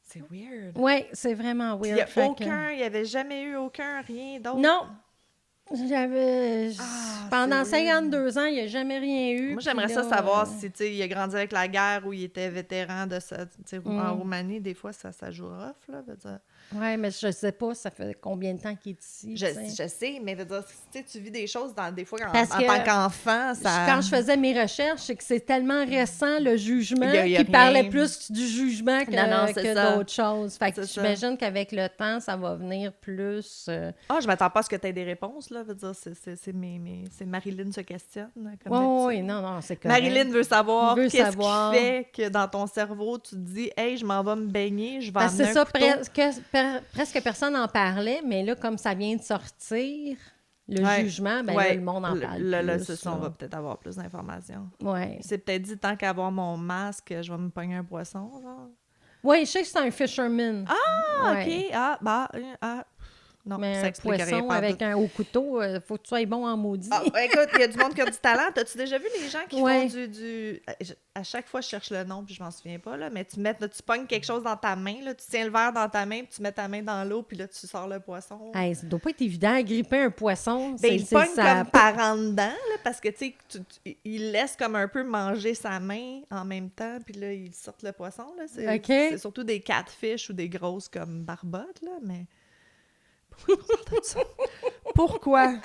C'est weird. Oui, c'est vraiment weird. Il n'y avait jamais eu rien d'autre. Non. Pendant 52 ans, il n'y a jamais rien eu. Moi, j'aimerais ça savoir si il a grandi avec la guerre ou il était vétéran de ça. En Roumanie, des fois, ça joue rough, là, veut dire. Oui, mais je sais pas, ça fait combien de temps qu'il est ici. Je sais, mais veut dire, tu vis des choses des fois en tant qu'enfant. Quand je faisais mes recherches, c'est que c'est tellement récent le jugement qu'il parlait plus du jugement que d'autres choses. Fait que j'imagine qu'avec le temps, ça va venir plus... je m'attends pas à ce que tu aies des réponses, là. Veut dire, c'est Marilyn se questionne. Oui, non, c'est correct. Marilyn veut savoir qu'est-ce qui fait que dans ton cerveau, tu te dis « Hey, je m'en vais me baigner, je vais amener un couteau. » Presque personne n'en parlait, mais là, comme ça vient de sortir, le jugement, là, le monde en parle là, plus. C'est ça, on va peut-être avoir plus d'informations. Ouais. C'est peut-être dit, tant qu'à avoir mon masque, je vais me pogner un poisson, genre. Oui, je sais que c'est un fisherman. Ah, OK. Non, mais ça explique rien. Un poisson avec un haut couteau, faut que tu sois bon en maudit. Écoute, il y a du monde qui a du talent. T'as-tu déjà vu les gens qui font du... À chaque fois, je cherche le nom, puis je m'en souviens pas, là, mais tu pognes quelque chose dans ta main, là, tu tiens le verre dans ta main, puis tu mets ta main dans l'eau, puis là, tu sors le poisson. Hey, ça doit pas être évident à gripper un poisson. Il pogne comme par en dedans, là, parce que, tu sais, il laisse comme un peu manger sa main en même temps, puis là, il sort le poisson, là. C'est surtout des catfish ou des grosses comme barbottes, là, mais... Pourquoi?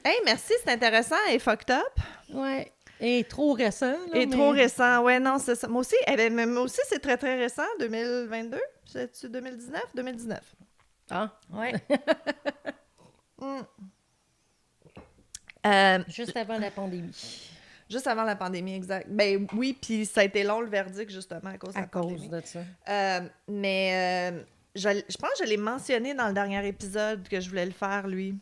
Hey, merci, c'est intéressant et fucked up. Ouais. Et trop récent. Là, trop récent, ouais, non, c'est ça. Moi aussi, c'est très, très récent, 2022. C'est-tu 2019? 2019. Ah, ouais. Juste avant la pandémie. Juste avant la pandémie, exact. Ben oui, puis ça a été long, le verdict, justement, à cause de la pandémie. De ça. Je pense que je l'ai mentionné dans le dernier épisode que je voulais le faire, lui.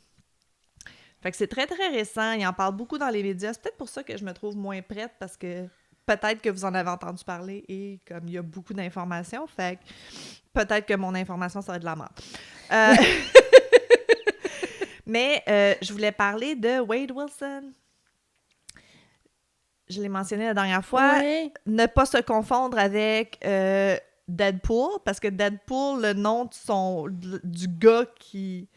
Fait que c'est très, très récent. Il en parle beaucoup dans les médias. C'est peut-être pour ça que je me trouve moins prête, parce que peut-être que vous en avez entendu parler et comme il y a beaucoup d'informations, fait que peut-être que mon information, ça va être de la merde. Mais je voulais parler de Wade Wilson. Je l'ai mentionné la dernière fois. Ouais. Ne pas se confondre avec... Deadpool, parce que Deadpool, le nom du gars qui...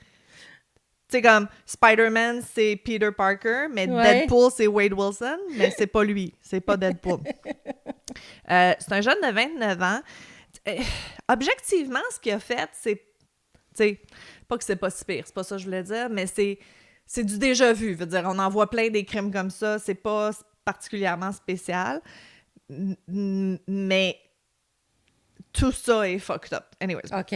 Tu sais, comme Spider-Man, c'est Peter Parker, mais Deadpool, c'est Wade Wilson, mais c'est pas lui, c'est pas Deadpool. C'est un jeune de 29 ans. Objectivement, ce qu'il a fait, c'est... Tu sais, pas que c'est pas si pire, c'est pas ça que je voulais dire, mais c'est du déjà vu. Veut dire, on en voit plein des crimes comme ça, c'est pas particulièrement spécial, mais... Tout ça est fucked up. Anyways. OK.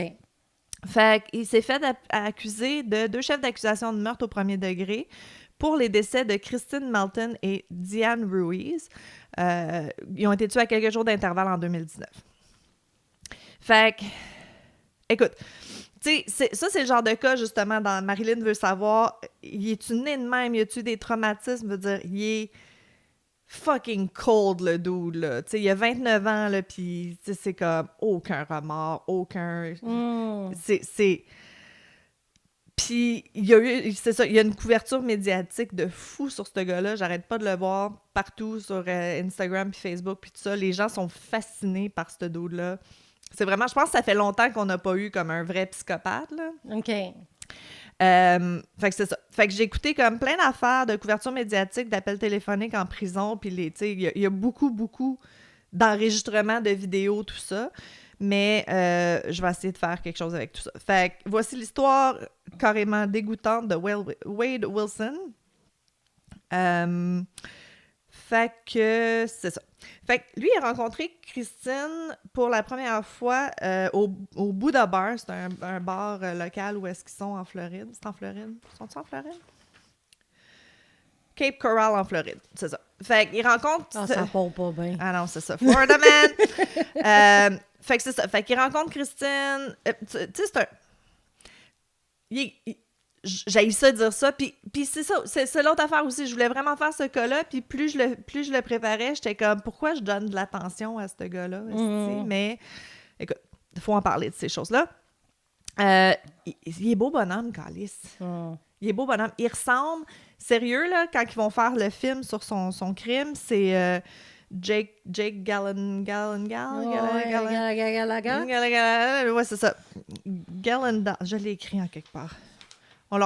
Fait qu'il s'est fait accuser de 2 chefs d'accusation de meurtre au premier degré pour les décès de Christine Melton et Diane Ruiz. Ils ont été tués à quelques jours d'intervalle en 2019. Fait que, écoute, tu sais, ça, c'est le genre de cas, justement, dans Marilyn veut savoir, y est-tu né de même? Y a-tu des traumatismes? Veut dire, il est fucking cold, le dude, là. Tu sais, il a 29 ans, là, pis c'est comme aucun remords, aucun... C'est... Puis, il y a une couverture médiatique de fou sur ce gars-là. J'arrête pas de le voir partout sur Instagram puis Facebook puis tout ça. Les gens sont fascinés par ce dude-là. C'est vraiment... Je pense que ça fait longtemps qu'on n'a pas eu comme un vrai psychopathe, là. OK. Fait que c'est ça. Fait que j'ai écouté comme plein d'affaires de couverture médiatique, d'appels téléphoniques en prison, puis il y a beaucoup, beaucoup d'enregistrements de vidéos, tout ça. Mais je vais essayer de faire quelque chose avec tout ça. Fait que voici l'histoire carrément dégoûtante de Wade Wilson. Fait que c'est ça. Fait que lui, il a rencontré Christine pour la première fois au Buddha Bar. C'est un bar local où est-ce qu'ils sont en Floride. C'est en Floride? Sont-ils en Floride? Cape Coral en Floride, c'est ça. Fait qu'il rencontre... Ah, ça part pas bien. Ah non, c'est ça. Florida Man! Fait que c'est ça. Fait qu'il rencontre Christine. Tu sais, c'est un... j'haïs ça dire ça. Puis c'est ça, c'est l'autre affaire aussi. Je voulais vraiment faire ce cas-là, puis plus je le préparais, j'étais comme, pourquoi je donne de l'attention à ce gars-là? Mais, écoute, il faut en parler de ces choses-là. Il est beau bonhomme, Calice. Il est beau bonhomme. Il ressemble, sérieux, là, quand ils vont faire le film sur son crime, c'est Jake Gyllenhaal. Ouais, c'est ça. Gyllenhaal. Je l'ai écrit en quelque part. On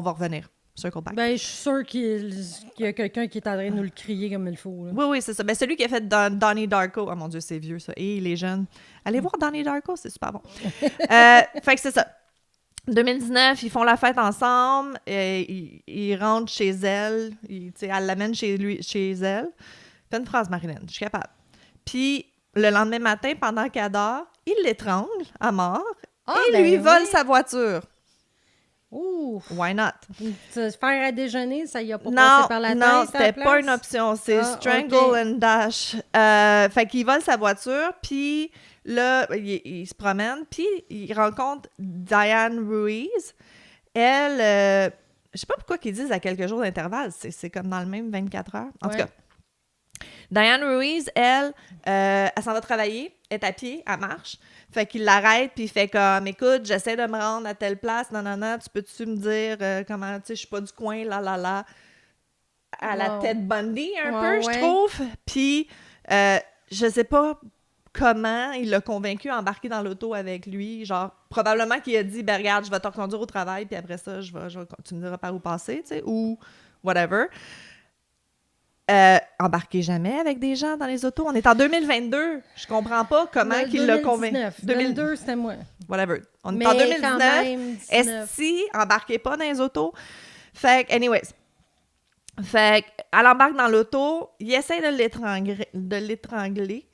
va revenir. Circle back. Ben, je suis sûre qu'il y a quelqu'un qui est en train de nous le crier comme il faut. Là. Oui, c'est ça. Ben, celui qui a fait Donnie Darko. Oh mon Dieu, c'est vieux, ça. Et les jeunes. Allez voir Donnie Darko, c'est super bon. Fait que c'est ça. 2019, ils font la fête ensemble. Ils rentrent chez elle. Elle l'amène chez elle. Fais une phrase, Marilyn. Je suis capable. Puis, le lendemain matin, pendant qu'elle dort, il l'étrangle à mort et lui vole sa voiture. Ouh! Why not? Se faire à déjeuner, ça y a pas passé par la tête? Non, c'était pas une option. C'est strangle and dash. Fait qu'il vole sa voiture, puis là, il se promène, puis il rencontre Diane Ruiz. Elle, je sais pas pourquoi qu'ils disent à quelques jours d'intervalle. C'est comme dans le même 24 heures. En tout cas, Diane Ruiz, elle s'en va travailler, elle est à pied, elle marche. Fait qu'il l'arrête, puis il fait comme, écoute, j'essaie de me rendre à telle place, nanana, tu peux-tu me dire comment, tu sais, je suis pas du coin, là. À la Ted Bundy, un peu, je trouve. Puis, je sais pas comment il l'a convaincu à embarquer dans l'auto avec lui. Genre, probablement qu'il a dit, ben regarde, je vais te reconduire au travail, puis après ça, tu me diras par où passer, tu sais, ou whatever. Embarquez jamais avec des gens dans les autos. On est en 2022. Je comprends pas comment qu'il l'a convaincu. 2022, c'était moi. Whatever. On est en 2019. Est-ce embarquez pas dans les autos? Fait que, anyways. Fait qu'elle embarque dans l'auto. Il essaie de l'étrangler,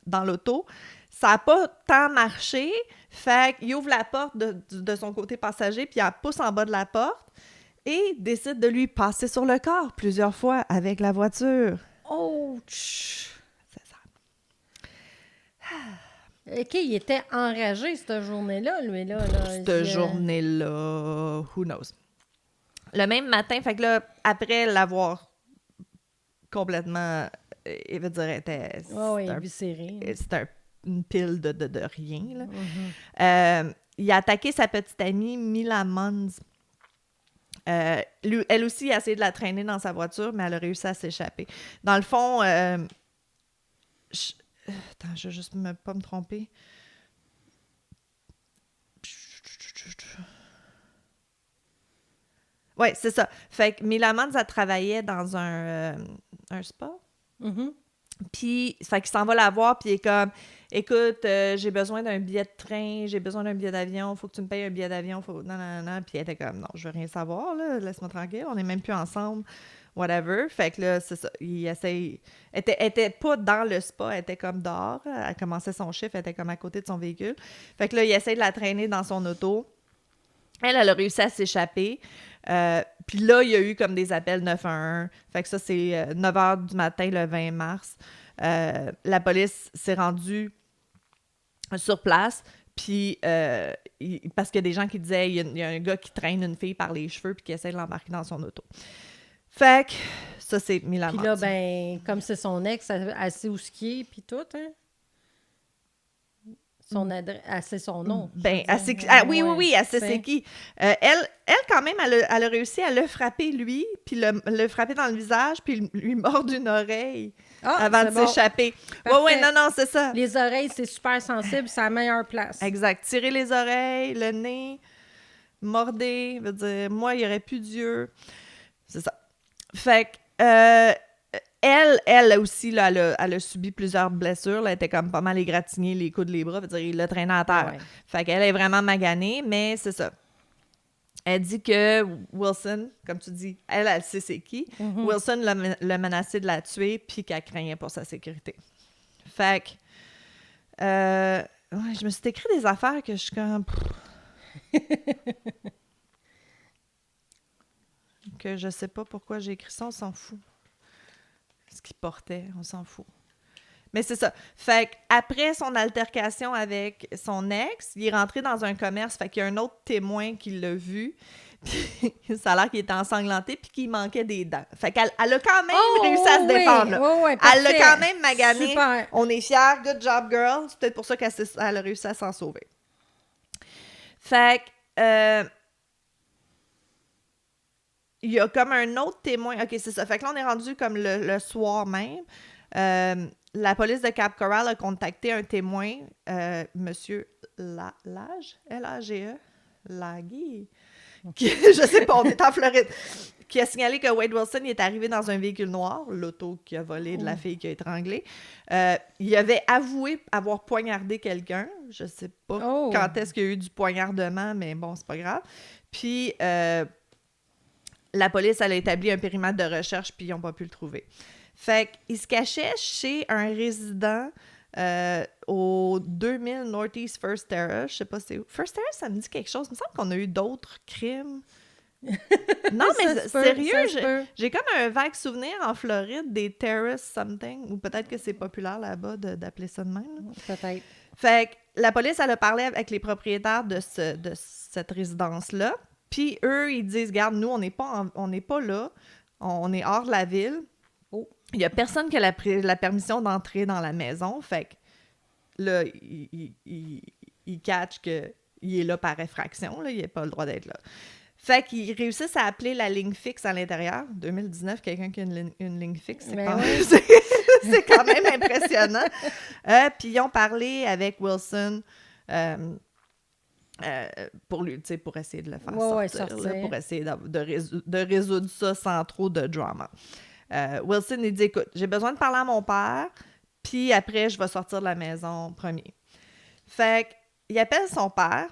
dans l'auto. Ça n'a pas tant marché. Fait qu'il ouvre la porte de son côté passager, puis elle pousse en bas de la porte. Et décide de lui passer sur le corps plusieurs fois avec la voiture. Ouch! C'est ça. OK, il était enragé cette journée-là, lui, là. Cette journée-là, who knows? Le même matin, fait que là, après l'avoir complètement, il veut dire, c'était une pile de rien, là. Il a attaqué sa petite amie, Mila Mons. Elle aussi a essayé de la traîner dans sa voiture, mais elle a réussi à s'échapper. Dans le fond, attends, je vais juste pas me tromper. Oui, c'est ça. Fait que Mila Mons, elle travaillait dans un spa. Puis, fait qu'il s'en va la voir, puis il est comme, écoute, j'ai besoin d'un billet de train, j'ai besoin d'un billet d'avion, faut que tu me payes un billet d'avion, non. Puis elle était comme, non, je veux rien savoir, là, laisse-moi tranquille, on n'est même plus ensemble, whatever. Fait que là, c'est ça, il essaye. Elle était pas dans le spa, elle était comme dehors, elle commençait son chiffre, elle était comme à côté de son véhicule. Fait que là, il essaye de la traîner dans son auto. Elle a réussi à s'échapper. Puis là, il y a eu comme des appels 911. Fait que ça, c'est 9h du matin, le 20 mars. La police s'est rendue sur place. Puis, parce qu'il y a des gens qui disaient, il y a un gars qui traîne une fille par les cheveux puis qui essaie de l'embarquer dans son auto. Fait que ça, c'est Mila Mons. Puis là, ben, comme c'est son ex, elle sait où ce qui est, puis tout, hein? Son adresse, elle sait son nom. Ben, oui, elle sait c'est qui. Elle, quand même, elle a réussi à le frapper, lui, puis le frapper dans le visage, puis lui mordre une oreille avant de s'échapper. Oui, non, c'est ça. Les oreilles, c'est super sensible, c'est la meilleure place. Exact. Tirer les oreilles, le nez, morder, veut dire, moi, il n'y aurait plus d'yeux. C'est ça. Fait que, elle aussi, là, elle a subi plusieurs blessures. Là, elle était comme pas mal égratignée, les coudes, les bras. Veut dire, il l'a traînée à terre. Ouais. Fait qu'elle est vraiment maganée, mais c'est ça. Elle dit que Wilson, comme tu dis, elle sait c'est qui. Wilson l'a menacé de la tuer, puis qu'elle craignait pour sa sécurité. Fait que, je me suis écrit des affaires que je suis comme... que je sais pas pourquoi j'ai écrit ça, on s'en fout. Ce qu'il portait, on s'en fout. Mais c'est ça. Fait qu'après son altercation avec son ex, il est rentré dans un commerce. Fait qu'il y a un autre témoin qui l'a vu. Puis ça a l'air qu'il était ensanglanté puis qu'il manquait des dents. Fait qu'elle a quand même réussi à se défendre. Là. Elle l'a quand même magané. Super. On est fiers. Good job, girl. C'est peut-être pour ça qu'elle a réussi à s'en sauver. Fait que... il y a comme un autre témoin. OK, c'est ça. Fait que là, on est rendu comme le soir même. La police de Cap Coral a contacté un témoin, Monsieur Lage, L-A-G-E, Lagui, qui, je sais pas, on est en Floride, qui a signalé que Wade Wilson est arrivé dans un véhicule noir, l'auto qui a volé de la fille qui a étranglé. Il avait avoué avoir poignardé quelqu'un. Je sais pas quand est-ce qu'il y a eu du poignardement, mais bon, c'est pas grave. Puis... la police, elle a établi un périmètre de recherche, puis ils n'ont pas pu le trouver. Fait qu'il se cachait chez un résident au 2000 Northeast First Terrace. Je sais pas c'est où. First Terrace, ça me dit quelque chose. Il me semble qu'on a eu d'autres crimes. Non, mais sérieux, j'ai comme un vague souvenir en Floride des Terrace something, ou peut-être que c'est populaire là-bas d'appeler ça de même. Peut-être. Fait que la police, elle a parlé avec les propriétaires de cette résidence-là. Puis eux, ils disent, regarde, nous, on n'est pas là, on est hors de la ville. Il n'y a personne qui a la permission d'entrer dans la maison. Fait que là, il catch qu'il est là par effraction. Là, il n'a pas le droit d'être là. Fait qu'ils réussissent à appeler la ligne fixe à l'intérieur. 2019, quelqu'un qui a une ligne fixe, c'est quand même impressionnant. Puis ils ont parlé avec Wilson... pour essayer de le faire sortir. Là, pour essayer de résoudre ça sans trop de drama. Wilson, il dit, écoute, j'ai besoin de parler à mon père, puis après, je vais sortir de la maison premier. Fait qu'il appelle son père,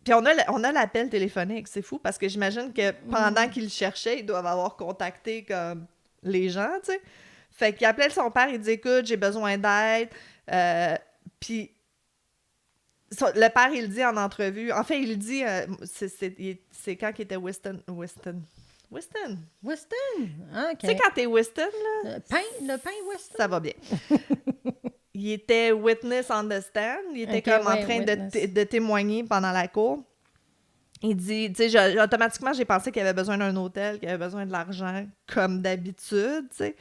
puis on a l'appel téléphonique. C'est fou, parce que j'imagine que pendant qu'il le cherchait, ils doivent avoir contacté comme les gens, tu sais. Fait qu'il appelle son père, il dit, écoute, j'ai besoin d'aide, puis le père, il le dit en entrevue. En fait, il le dit, c'est quand il était Winston. Ah, OK. Tu sais, quand t'es Winston, là... Le pain Winston. Ça va bien. Il était witness on the stand. Il était comme en train de témoigner pendant la cour. Il dit, tu sais, automatiquement, j'ai pensé qu'il avait besoin d'un hôtel, qu'il avait besoin de l'argent, comme d'habitude, tu sais.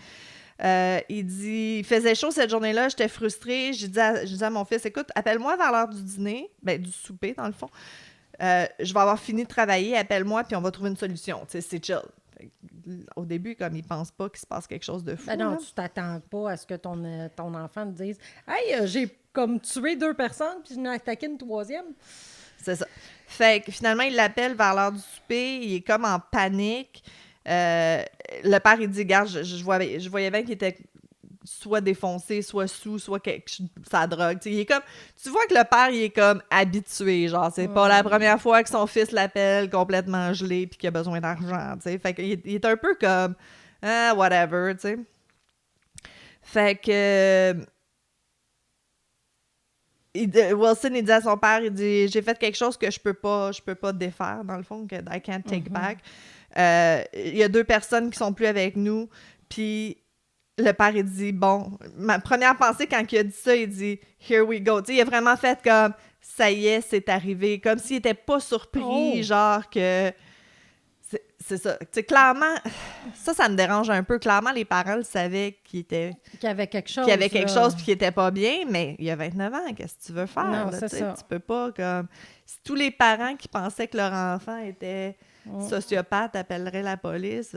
Il dit, il faisait chaud cette journée-là, j'étais frustrée. Je disais à mon fils, écoute, appelle-moi vers l'heure du dîner, du souper, dans le fond. Je vais avoir fini de travailler, appelle-moi, puis on va trouver une solution. Tu sais, c'est chill. Au début, comme il pense pas qu'il se passe quelque chose de fou. Non, tu t'attends pas à ce que ton enfant te dise « Hey, j'ai comme tué 2 personnes, puis je n'ai attaqué une 3e. » C'est ça. Fait que finalement, il l'appelle vers l'heure du souper, il est comme en panique. Le père, il dit, regarde, je voyais bien qu'il était soit défoncé, soit sous, soit sa drogue. Il est comme, tu vois que le père, il est comme habitué, genre, c'est pas la première fois que son fils l'appelle complètement gelé puis qu'il a besoin d'argent, tu sais. Fait qu'il est un peu comme, whatever, tu sais. Fait que... Wilson, il dit à son père, il dit, j'ai fait quelque chose que je peux pas défaire, dans le fond, que I can't take back. Il y a 2 personnes qui sont plus avec nous, puis le père, il dit, bon, ma première pensée quand il a dit ça, il dit, here we go. Tu sais, il a vraiment fait comme, ça y est, c'est arrivé, comme s'il était pas surpris, genre que... C'est ça. Tu sais, clairement, ça me dérange un peu. Clairement, les parents le savaient qu'il y avait quelque chose puis qu'il était pas bien, mais il y a 29 ans, qu'est-ce que tu veux faire? Non, là, c'est ça. Tu peux pas, comme... Si tous les parents qui pensaient que leur enfant était sociopathe appelleraient la police,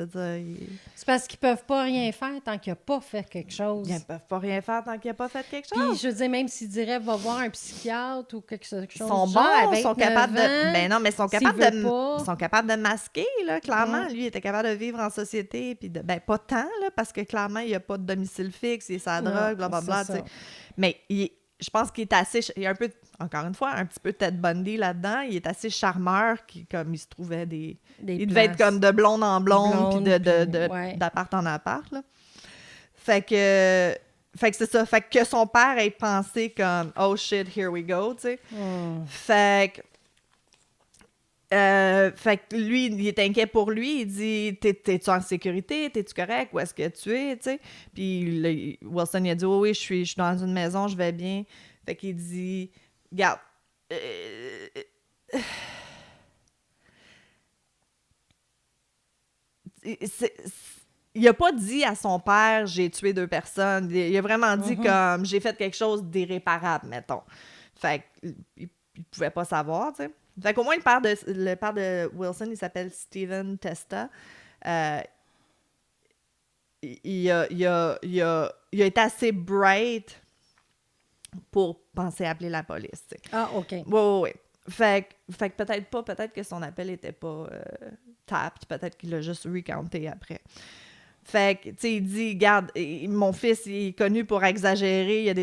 c'est parce qu'ils peuvent pas rien faire tant qu'il a pas fait quelque chose. Ils peuvent pas rien faire tant qu'il a pas fait quelque chose. Puis, je veux dire, même s'ils diraient, va voir un psychiatre ou quelque chose. Ils sont bons, ils sont capables de... Ben non, mais ils sont capables de masquer, là, clairement. Lui, il était capable de vivre en société, puis pas tant, là, parce que clairement, il n'y a pas de domicile fixe, il est sa drogue, blablabla, tu sais. Mais je pense qu'il est assez... Il y a un peu, encore une fois, un petit peu Ted Bundy là-dedans. Il est assez charmeur, comme il se trouvait il devait être comme de blonde en blonde, puis d'appart en appart, là. Fait que c'est ça. Fait que son père ait pensé comme « Oh shit, here we go », tu sais. Fait que lui, il est inquiet pour lui. Il dit, t'es-tu en sécurité? T'es-tu correct? Où est-ce que tu es? T'sais? Puis Wilson, il a dit, oh, oui, je suis dans une maison, je vais bien. Fait qu'il dit, regarde, il a pas dit à son père « j'ai tué 2 personnes ». Il a vraiment dit comme « j'ai fait quelque chose d'irréparable », mettons. Fait qu'il pouvait pas savoir, tu sais. Fait qu'au moins, le père de Wilson, il s'appelle Steven Testa. Il a été assez bright pour penser appeler la police, tu sais. Ah, OK. Oui. Fait que peut-être que son appel était pas tapped, peut-être qu'il l'a juste recounté après. Fait que, tu sais, il dit, regarde, mon fils, il est connu pour exagérer, il y a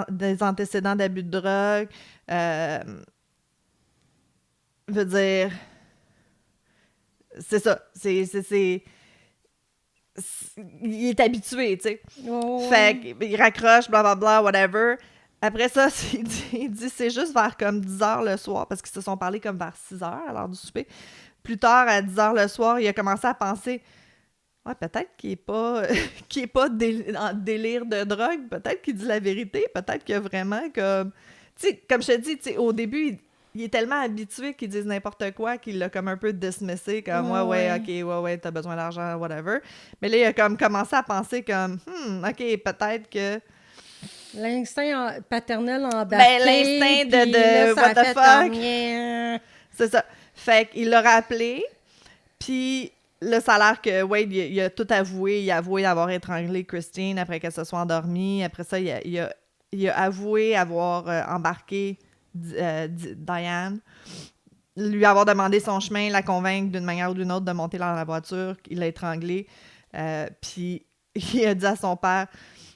des antécédents d'abus de drogue. Veut dire, c'est ça, il est habitué, tu sais. Oh. Fait qu'il raccroche, blablabla, whatever. Après ça, il dit c'est juste vers comme 10h le soir, parce qu'ils se sont parlé comme vers 6h à l'heure du souper. Plus tard, à 10h le soir, il a commencé à penser ouais, peut-être qu'il est pas, en délire de drogue, peut-être qu'il dit la vérité, peut-être qu'il y a vraiment comme... Tu sais, comme je te dis, au début, il est tellement habitué qu'ils disent n'importe quoi qu'il l'a comme un peu dismissé, comme ouais, t'as besoin d'argent, whatever. Mais là, il a comme commencé à penser comme OK, peut-être que... L'instinct paternel embarqué. Ben, l'instinct de là, what the fuck. C'est ça. Fait qu'il l'a rappelé, puis là, ça a l'air que Wade, il a tout avoué. Il a avoué avoir étranglé Christine après qu'elle se soit endormie. Après ça, il a avoué avoir embarqué Diane, lui avoir demandé son chemin, la convaincre d'une manière ou d'une autre de monter dans la voiture. Il l'a étranglée. Puis il a dit à son père...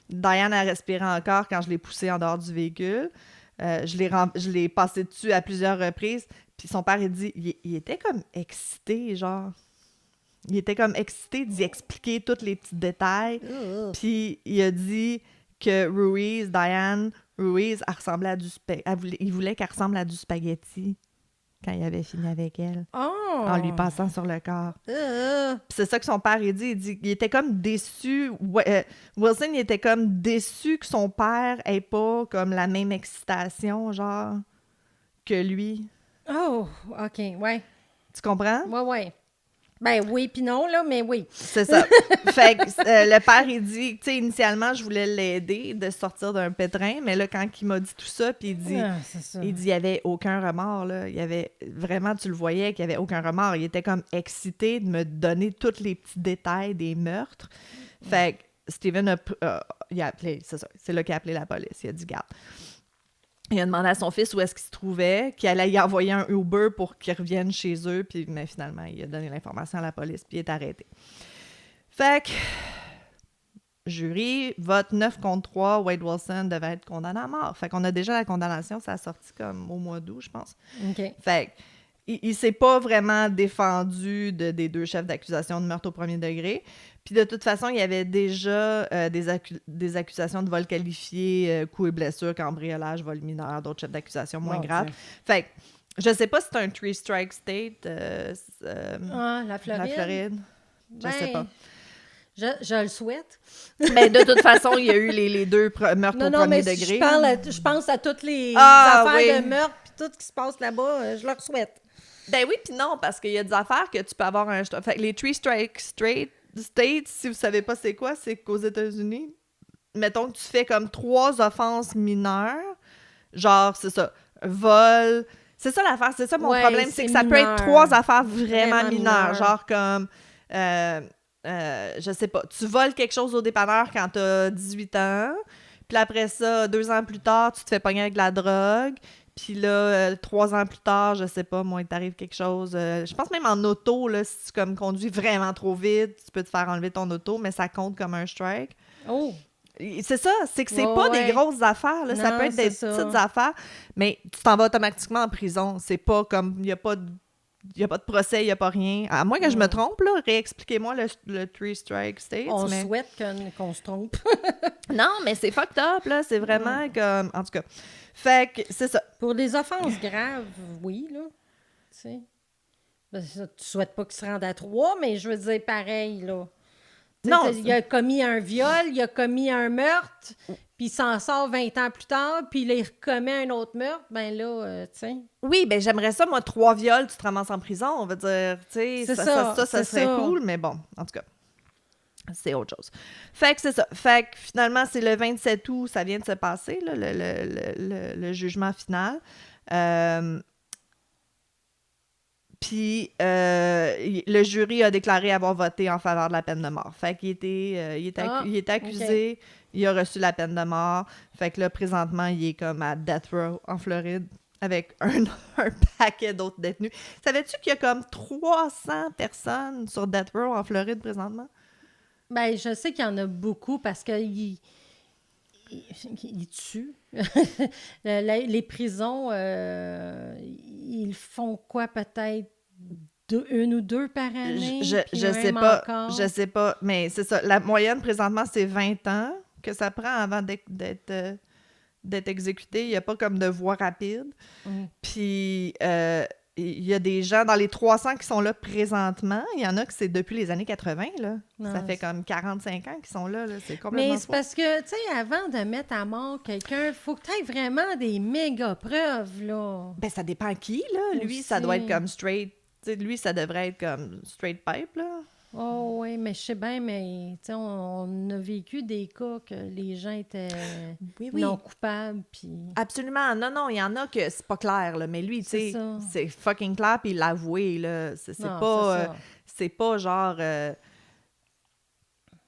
Diane a respiré encore quand je l'ai poussée en dehors du véhicule. Je l'ai passé dessus à plusieurs reprises. Puis son père, il dit, il était comme excité, genre. Il était comme excité d'y expliquer tous les petits détails. Puis il a dit que Diane Ruiz, elle ressemblait à il voulait qu'elle ressemble à du spaghetti quand il avait fini avec elle. En lui passant sur le corps. Puis c'est ça que son père il dit. Il était comme déçu. Wilson, il était comme déçu que son père ait pas comme la même excitation, genre, que lui. Oh, OK, ouais. Tu comprends? Ouais. Ben oui, puis non, là, mais oui. C'est ça. Fait que le père, il dit, tu sais, initialement, je voulais l'aider de sortir d'un pétrin, mais là, quand il m'a dit tout ça, puis il dit, il y avait aucun remords, là. Il y avait, vraiment, tu le voyais qu'il y avait aucun remords. Il était comme excité de me donner tous les petits détails des meurtres. Fait que Steven il a appelé, c'est ça, c'est là qu'il a appelé la police. Il a dit, garde. Il a demandé à son fils où est-ce qu'il se trouvait, qu'il allait y envoyer un Uber pour qu'il revienne chez eux, puis mais finalement, il a donné l'information à la police, puis il est arrêté. Fait que, jury, vote 9 contre 3, Wade Wilson devait être condamné à mort. Fait qu'on a déjà la condamnation, ça a sorti comme au mois d'août, je pense. OK. Fait que, il s'est pas vraiment défendu des 2 chefs d'accusation de meurtre au premier degré. Puis de toute façon, il y avait déjà des accusations de vol qualifié, coups et blessures, cambriolage, vol mineur, d'autres chefs d'accusation moins graves. Fait que, je sais pas si c'est un 3-strike state. La Floride. La Floride. Je sais pas. Je le souhaite. Mais de toute façon, il y a eu les 2 meurtres au premier degré. Je pense à toutes les affaires de meurtre puis tout ce qui se passe là-bas, je leur souhaite. Ben oui, puis non, parce qu'il y a des affaires que tu peux avoir un... Fait que les 3-strike states, si vous savez pas c'est quoi, c'est qu'aux États-Unis, mettons que tu fais comme 3 offenses mineures, genre, c'est ça, vol... C'est ça l'affaire, c'est ça mon problème, c'est que ça peut être 3 affaires vraiment mineures, genre comme... je sais pas, tu voles quelque chose au dépanneur quand t'as 18 ans, puis après ça, 2 ans plus tard, tu te fais pogner avec de la drogue, puis là, 3 ans plus tard, je sais pas, moi, il t'arrive quelque chose, je pense même en auto, là, si tu comme conduis vraiment trop vite, tu peux te faire enlever ton auto, mais ça compte comme un strike. Oh! C'est ça, c'est que c'est pas des grosses affaires, là, ça peut être des petites affaires, mais tu t'en vas automatiquement en prison, c'est pas comme, il y a pas de procès, il n'y a pas rien. À moins que je me trompe, là, réexpliquez-moi le 3-strike state. On souhaite qu'on se trompe. Non, mais c'est fucked up, là. C'est vraiment comme... En tout cas, fait que c'est ça. Pour des offenses graves, oui, là. Tu sais. Ben, ça, tu souhaites pas qu'il se rende à 3, mais je veux dire pareil, là. Non. Il a commis un viol, il a commis un meurtre, puis il s'en sort 20 ans plus tard, puis il recommet un autre meurtre, ben là, tu sais... Oui, ben j'aimerais ça, moi, 3 viols, tu te ramasses en prison, on va dire, tu sais, ça serait cool, mais bon, en tout cas, c'est autre chose. Fait que c'est ça. Fait que finalement, c'est le 27 août, ça vient de se passer, là, le jugement final. Puis le jury a déclaré avoir voté en faveur de la peine de mort. Fait qu'il était accusé, il a reçu la peine de mort. Fait que là, présentement, il est comme à Death Row en Floride avec un paquet d'autres détenus. Savais-tu qu'il y a comme 300 personnes sur Death Row en Floride présentement? Ben, je sais qu'il y en a beaucoup parce qu'il tue. Les prisons, ils font quoi, peut-être une ou deux par année? Je sais pas, mais c'est ça. La moyenne, présentement, c'est 20 ans que ça prend avant d'être exécuté. Il n'y a pas comme de voie rapide. Puis, il y a des gens, dans les 300 qui sont là présentement, il y en a que c'est depuis les années 80, là. Non, ça fait comme 45 ans qu'ils sont là, c'est complètement Mais c'est parce que, tu sais, avant de mettre à mort quelqu'un, il faut que tu aies vraiment des méga preuves, là. Ben, ça dépend qui, là. Lui, ça doit être comme straight... Tu sais, lui, ça devrait être comme straight pipe, là. Oh oui, mais je sais bien, mais tu sais, on a vécu des cas que les gens étaient non coupables. Puis... Absolument. Non, il y en a que c'est pas clair, là, mais lui, tu sais, c'est fucking clair, puis il l'a avoué, là. C'est pas genre... je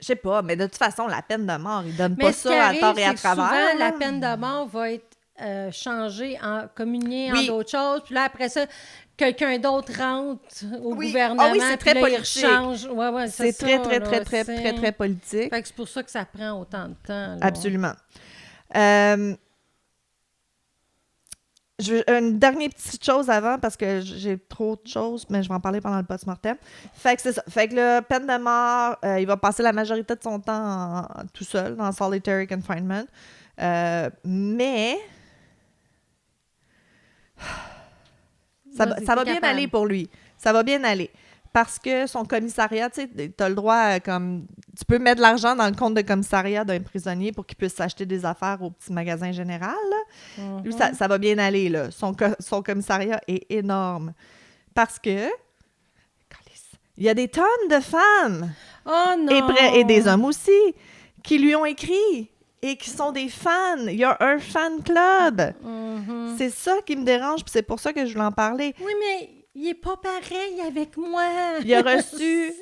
sais pas, mais de toute façon, la peine de mort, il donne pas ça à tort et à travers. Souvent, la peine de mort va être changée, communiée en d'autres choses, puis là, après ça... Quelqu'un d'autre rentre au gouvernement, c'est très politique. Change. C'est très politique. Fait que c'est pour ça que ça prend autant de temps. Là. Absolument. Une dernière petite chose avant, parce que j'ai trop de choses, mais je vais en parler pendant le post-mortem. Fait que c'est ça. Fait que là, peine de mort, il va passer la majorité de son temps tout seul, dans solitary confinement. Mais... Ça va bien aller pour lui. Ça va bien aller. Parce que son commissariat, tu sais, t'as le droit, comme... Tu peux mettre de l'argent dans le compte de commissariat d'un prisonnier pour qu'il puisse s'acheter des affaires au petit magasin général, là. Lui, ça va bien aller, là. Son commissariat est énorme. Parce que... Il y a des tonnes de femmes. Oh non! Et des hommes aussi, qui lui ont écrit... et qui sont des fans. Il y a un fan club. C'est ça qui me dérange, puis c'est pour ça que je voulais en parler. Oui, mais il est pas pareil avec moi. Il a reçu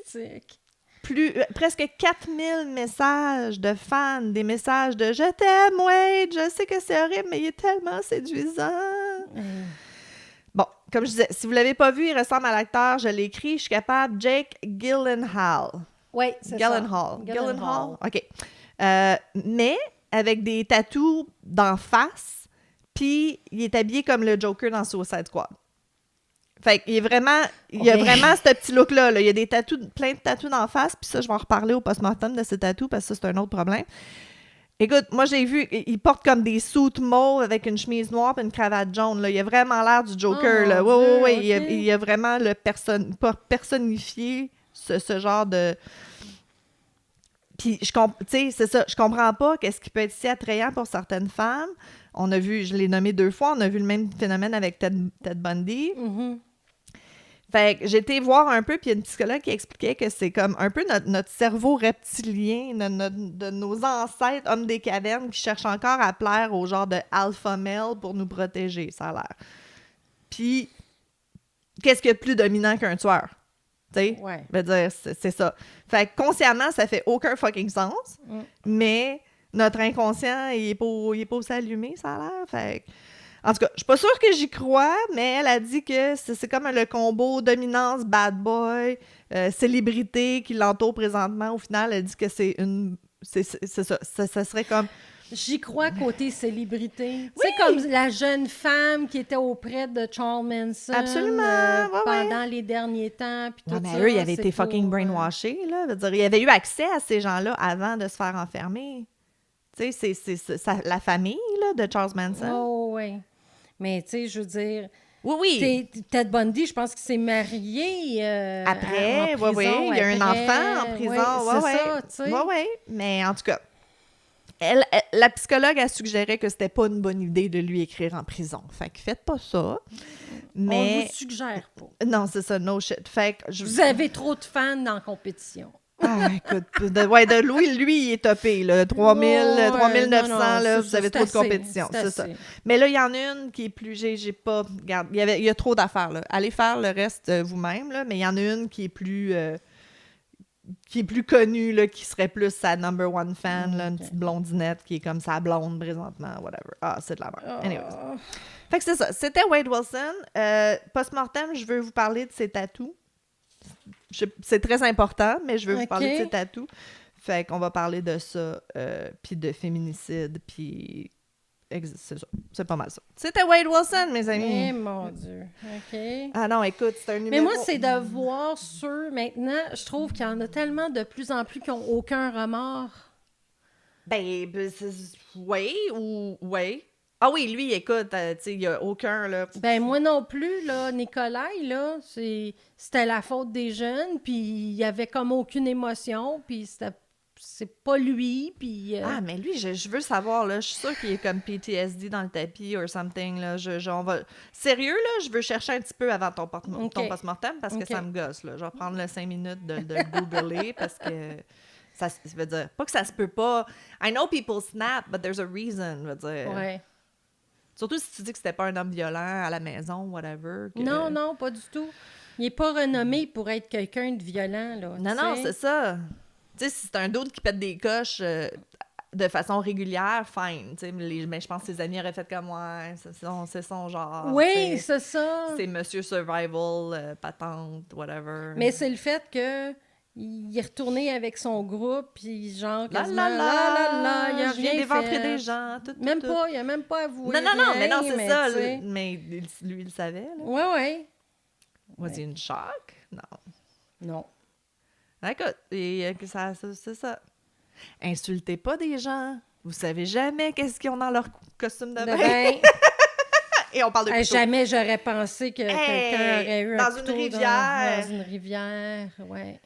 presque 4000 messages de fans, des messages de « Je t'aime, Wade, je sais que c'est horrible, mais il est tellement séduisant. » Bon, comme je disais, si vous l'avez pas vu, il ressemble à l'acteur, je l'ai écrit, je suis capable, Jake Gyllenhaal. Oui, c'est Gyllenhaal. OK. Mais avec des tatous d'en face, puis il est habillé comme le Joker dans Suicide Squad. Fait qu'il est vraiment... Il y a vraiment ce petit look-là. Là. Il y a des tatous, plein de tatous d'en face, puis ça, je vais en reparler au post-mortem de ces tatous, parce que ça, c'est un autre problème. Écoute, moi, j'ai vu, il porte comme des suits mauves avec une chemise noire et une cravate jaune. Là. Il a vraiment l'air du Joker. Là. Oui. Okay. Il a vraiment personnifié ce genre de... Puis, tu sais, c'est ça, je comprends pas qu'est-ce qui peut être si attrayant pour certaines femmes. On a vu, je l'ai nommé 2 fois, on a vu le même phénomène avec Ted Bundy. Fait que j'ai été voir un peu, puis il y a une psychologue qui expliquait que c'est comme un peu notre cerveau reptilien, de nos ancêtres hommes des cavernes qui cherchent encore à plaire au genre de alpha male pour nous protéger, ça a l'air. Puis, qu'est-ce qu'il y a de plus dominant qu'un tueur? Tu sais, je veux dire, c'est ça. Fait que consciemment, ça fait aucun fucking sens, mais notre inconscient, il est pas aussi allumé, ça a l'air. Fait que, en tout cas, je suis pas sûre que j'y crois, mais elle a dit que c'est comme le combo dominance, bad boy, célébrité qui l'entoure présentement. Au final, elle dit que c'est ça. Ça serait comme... J'y crois côté célébrité. Oui! C'est comme la jeune femme qui était auprès de Charles Manson. Absolument, pendant les derniers temps. Puis tout mais ça, eux, ils avaient été fucking brainwashés, là. Je veux dire, ils avaient eu accès à ces gens-là avant de se faire enfermer. Tu sais, c'est la famille, là, de Charles Manson. Oh, oui. Mais, tu sais, je veux dire... Oui. Ted Bundy, je pense qu'il s'est marié après, en prison. Il y a un enfant en prison. C'est ça, tu sais. Oui. Mais en tout cas... La psychologue a suggéré que c'était pas une bonne idée de lui écrire en prison. Fait que faites pas ça. Mais... On vous suggère pas. Non, c'est ça, no shit. Fait que Vous avez trop de fans dans la compétition. Ah, écoute, de Louis, lui, il est topé, là. 3900, là, vous avez trop de compétition. C'est ça. Mais là, il y en a une qui est plus... J'ai pas... Regarde, il y a trop d'affaires, là. Allez faire le reste vous-même, là. Mais il y en a une qui est plus connue, là, qui serait plus sa number one fan, là, une petite blondinette qui est comme sa blonde présentement, whatever. Ah, c'est de la merde. Anyways. Fait que c'est ça. C'était Wade Wilson. Post-mortem, je veux vous parler de ses tatous. C'est très important, mais je veux vous parler de ses tatous. Fait qu'on va parler de ça, puis de féminicide, puis... C'est ça. C'est pas mal ça. C'était Wade Wilson, mes amis. Eh, mon Dieu. OK. Ah non, écoute, c'est un numéro... Mais moi, c'est de voir ceux... Maintenant, je trouve qu'il y en a tellement de plus en plus qui n'ont aucun remords. Oui. Ah oui, lui, écoute, tu sais, il n'y a aucun, là... Ben moi non plus, là, Nicolai, là, c'était la faute des jeunes, puis il y avait comme aucune émotion, puis c'est pas lui, puis... Ah, mais lui, je veux savoir, là, je suis sûre qu'il est comme PTSD dans le tapis or something, là, Sérieux, là, je veux chercher un petit peu avant ton post-mortem, parce que ça me gosse, là. Je vais prendre 5 minutes de le googler, parce que... Ça veut dire, pas que ça se peut pas... I know people snap, but there's a reason, veut dire... Ouais. Surtout si tu dis que c'était pas un homme violent à la maison, whatever. Non, pas du tout. Il est pas renommé pour être quelqu'un de violent, là. Non, c'est ça. Tu sais, si c'est un d'autre qui pète des coches de façon régulière, fine. Mais je pense que ses amis auraient fait comme moi. C'est son genre. Oui, c'est ça. C'est Monsieur Survival, patente, whatever. Mais c'est le fait que il est retourné avec son groupe, puis genre, quasiment, il a rien fait. D'éventrer des gens, tout. Il a même pas avoué. Non, mais non, c'est ça. Mais lui, il le savait. Oui. Was-il une choc? Non. Écoute, c'est ça. Insultez pas des gens. Vous savez jamais qu'est-ce qu'ils ont dans leur costume de bain. Et on parle de couteau. Jamais j'aurais pensé que quelqu'un aurait eu un couteau dans une rivière. Dans une rivière, ouais.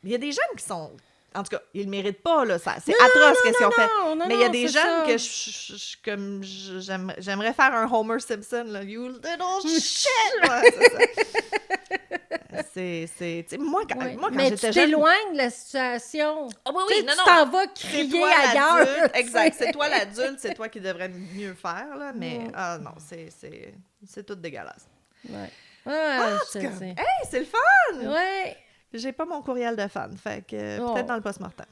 Il y a des jeunes qui sont... En tout cas, ils le méritent pas, là. C'est atroce ce qu'ils ont fait. Mais il y a des jeunes que j'aimerais faire un Homer Simpson, là. You little shit! Ouais, c'est moi, quand mais j'étais jeune... tu t'éloignes de la situation. Ah oui, tu t'en vas crier ailleurs. Exact, c'est toi l'adulte, c'est toi qui devrais mieux faire, là. Mais non, c'est tout dégueulasse. Ouais. C'est le fun! Ouais. J'ai pas mon courriel de fan, fait que peut-être dans le post-mortem.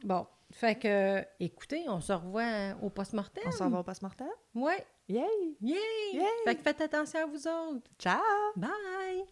Bon, fait que, écoutez, on se revoit au post-mortem. On s'en va au post-mortem? Ouais. Yay! Yay! Fait que faites attention à vous autres. Ciao! Bye!